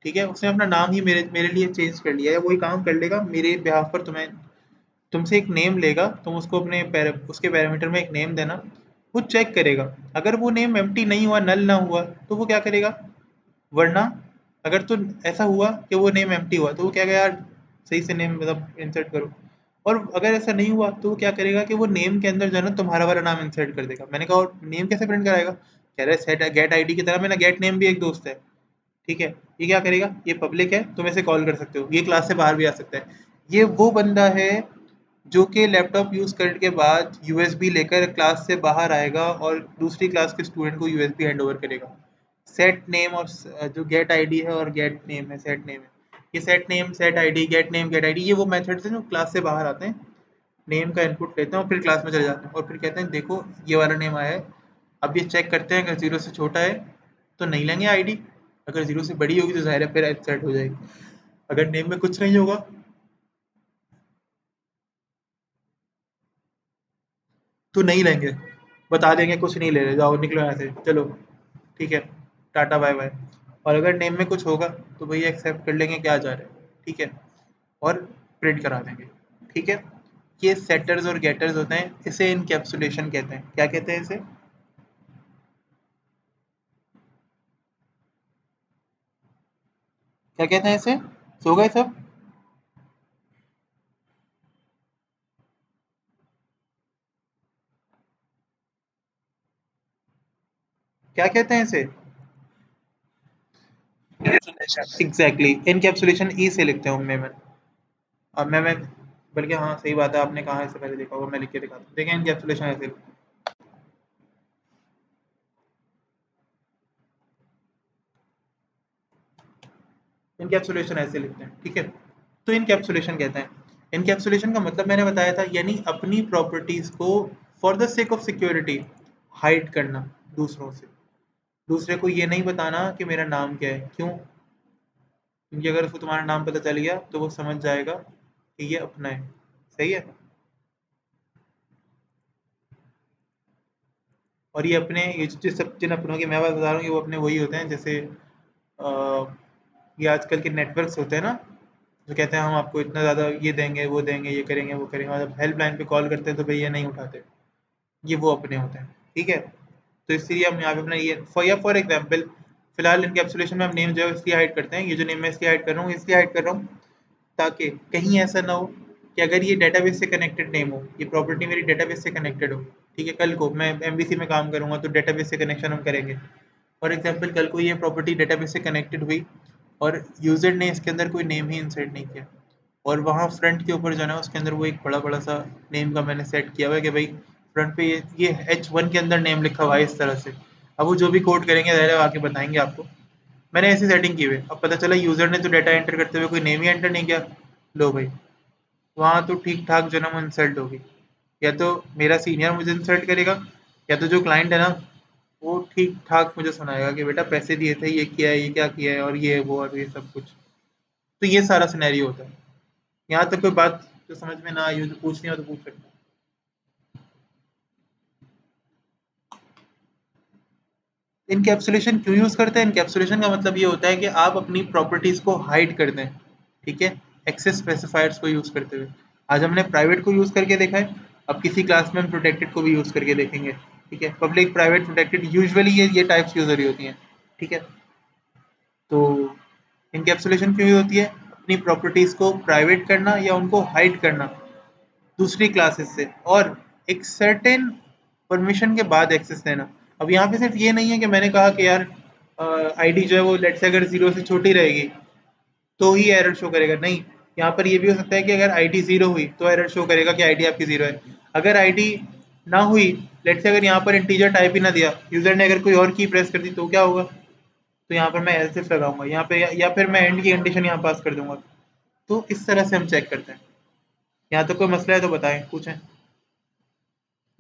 ठीक है, उसने अपना नाम ही मेरे मेरे लिए चेंज कर लिया है, वही काम कर लेगा मेरे बिहाफ पर। तुम्हें, तुमसे एक नेम लेगा, तुम उसको अपने उसके पैरामीटर में एक नेम देना, वो चेक करेगा। अगर वो नेम एम्प्टी नहीं हुआ, नल ना हुआ, तो वो क्या करेगा? वरना अगर तो ऐसा हुआ कि वो नेम एम्प्टी हुआ, तो वो क्या कहेगा यार सही से नेम मतलब इंसर्ट करो। और अगर ऐसा नहीं हुआ तो वो क्या करेगा कि वो नेम के अंदर जो है ना तुम्हारा वाला नाम इंसर्ट कर देगा। मैंने कहा और नेम कैसे प्रिंट कराएगा? कह रहा है सेट गेट आईडी की तरह, मेरा गेट नेम भी एक दोस्त है, ठीक है, ये क्या करेगा, ये पब्लिक है, तुम इसे कॉल कर सकते हो, ये क्लास से बाहर भी आ सकता है। ये वो बंदा है जो कि लैपटॉप यूज़ करने के बाद यूएसबी लेकर क्लास से बाहर आएगा और दूसरी क्लास के स्टूडेंट को यूएसबी हैंड ओवर करेगा। सेट नेम और जो गेट आईडी है और गेट नेम है, सेट नेम है, ये set name set ID gate name gate ID, ये वो मेथड्स हैं जो क्लास से बाहर आते हैं, नेम का इनपुट लेते हैं और फिर क्लास में चले जाते हैं और फिर कहते हैं देखो ये वाला नेम आया है। अब ये चेक करते हैं, अगर जीरो से छोटा है तो नहीं लेंगे आईडी, अगर जीरो से बड़ी होगी तो जाहिर है फिर सेट हो जाएगी। अगर नेम में कुछ नहीं होगा तो नहीं लेंगे, बता देंगे कुछ नहीं ले रहे, जाओ निकलो यहाँ से चलो, ठीक है, टाटा बाय बाय। और अगर नेम में कुछ होगा तो भैया एक्सेप्ट कर लेंगे क्या जा रहा है, ठीक है, और प्रिंट करा देंगे। ठीक है, ये सेटर्स और गेटर्स होते हैं, इसे इनकैप्सुलेशन कहते हैं। क्या कहते हैं इसे? क्या कहते हैं इसे? सो गए सब? क्या कहते हैं इसे? एग्जैक्टली, इनकैप्सुलेशन ई से लिखते हैं उनमें। अब मैं बल्कि हाँ सही बात है, आपने कहा इससे पहले देखा होगा, मैं लिख के दिखाता हूँ। देखें इनकैप्सुलेशन ऐसे, इनकैप्सुलेशन ऐसे लिखते हैं, ठीक है। तो इनकैप्सुलेशन कहते हैं, इनकैप्सुलेशन का मतलब मैंने बताया था, यानी अपनी प्रॉपर्टीज को for the sake of security hide करना दूसरों से। दूसरे को ये नहीं बताना कि मेरा नाम क्या है, क्यों? क्योंकि अगर उसको तुम्हारा नाम पता चल गया तो वो समझ जाएगा कि ये अपना है। सही है। और ये अपने, ये जिस सब जिन अपनों की मैं बात बता रहा हूँ, ये वो अपने वही होते हैं जैसे ये आजकल के नेटवर्क्स होते हैं ना, जो कहते हैं हम आपको इतना ज़्यादा ये देंगे वो देंगे ये करेंगे वो करेंगे, और जब हेल्पलाइन पे कॉल करते हैं तो भैया नहीं उठाते, ये वो अपने होते हैं। ठीक है, तो इसलिए हम यहाँ पे अपना ये फॉर एग्जाम्पल, फिलहाल इनकैप्सुलेशन में हम नेम जो है इसलिए हाइड करते हैं, ये जो नेम मैं इसलिए हाइड कर रहा हूँ, इसलिए हाइड कर रहा हूँ ताकि कहीं ऐसा ना हो कि अगर ये डेटाबेस से कनेक्टेड नेम हो, ये प्रॉपर्टी मेरी डेटाबेस से कनेक्टेड हो, ठीक है, कल को मैं एमबीसी में काम करूंगा तो डेटाबेस से कनेक्शन हम करेंगे। फॉर एग्जांपल कल को ये प्रॉपर्टी डेटाबेस से कनेक्टेड हुई और यूजर ने इसके अंदर कोई नेम ही इंसर्ट नहीं किया, और वहाँ फ्रंट के ऊपर जो है ना उसके अंदर वो एक बड़ा बड़ा सा नेम का मैंने सेट किया हुआ है कि भाई फ्रंट पे ये H1 के अंदर नेम लिखा हुआ है इस तरह से। अब वो जो भी कोड करेंगे ज़ाहिर है आके बताएंगे आपको। मैंने ऐसी सेटिंग की हुई है, अब पता चला यूजर ने तो डाटा एंटर करते हुए कोई नेम ही एंटर नहीं किया, लो भाई, वहाँ तो ठीक ठाक जो है ना वो इंसल्ट होगी। या तो मेरा सीनियर मुझे इंसल्ट करेगा, या तो जो क्लाइंट है ना वो ठीक ठाक मुझे सुनाएगा कि बेटा पैसे दिए थे, ये किया है, ये क्या किया है, और ये वो और ये सब कुछ। तो ये सारा सिनेरियो होता है। यहाँ तक कोई बात जो समझ में ना आई हो, जो पूछनी हो तो पूछ सकते हैं। इनकैप्सुलेशन क्यों यूज़ करते हैं? इनकैप्सुलेशन का मतलब ये होता है कि आप अपनी प्रॉपर्टीज़ को हाइड कर दें, ठीक है, एक्सेस स्पेसिफायर्स को यूज़ करते हुए। आज हमने प्राइवेट को यूज़ करके देखा है, अब किसी क्लास में हम प्रोटेक्टेड को भी यूज़ करके देखेंगे, ठीक है। पब्लिक, प्राइवेट, प्रोटेक्टेड, यूजुअली ये टाइप्स यूज़ हो रही होती हैं, ठीक है। तो इनकैप्सुलेशन क्यों होती है? अपनी प्रॉपर्टीज़ को प्राइवेट करना या उनको हाइड करना दूसरी क्लासेस से, और एक सर्टेन परमिशन के बाद एक्सेस देना। अब यहाँ पे सिर्फ ये नहीं है कि मैंने कहा कि यार आईडी जो है वो लेट्स से अगर 0 से छोटी रहेगी तो ही एरर शो करेगा, नहीं। यहाँ पर ये भी हो सकता है कि अगर आईडी 0 हुई तो एरर शो करेगा कि आईडी आपकी 0 है। अगर आईडी ना हुई, लेट्स से अगर यहाँ पर इंटीजर टाइप ही ना दिया, यूजर ने अगर कोई और की प्रेस कर दी तो क्या होगा? तो यहाँ पर मैं एल्स इफ लगाऊंगा यहाँ पे, या फिर मैं एंड की कंडीशन यहाँ पास कर दूंगा। तो इस तरह से हम चेक करते हैं। यहाँ तो कोई मसला है तो बताएं, पूछें।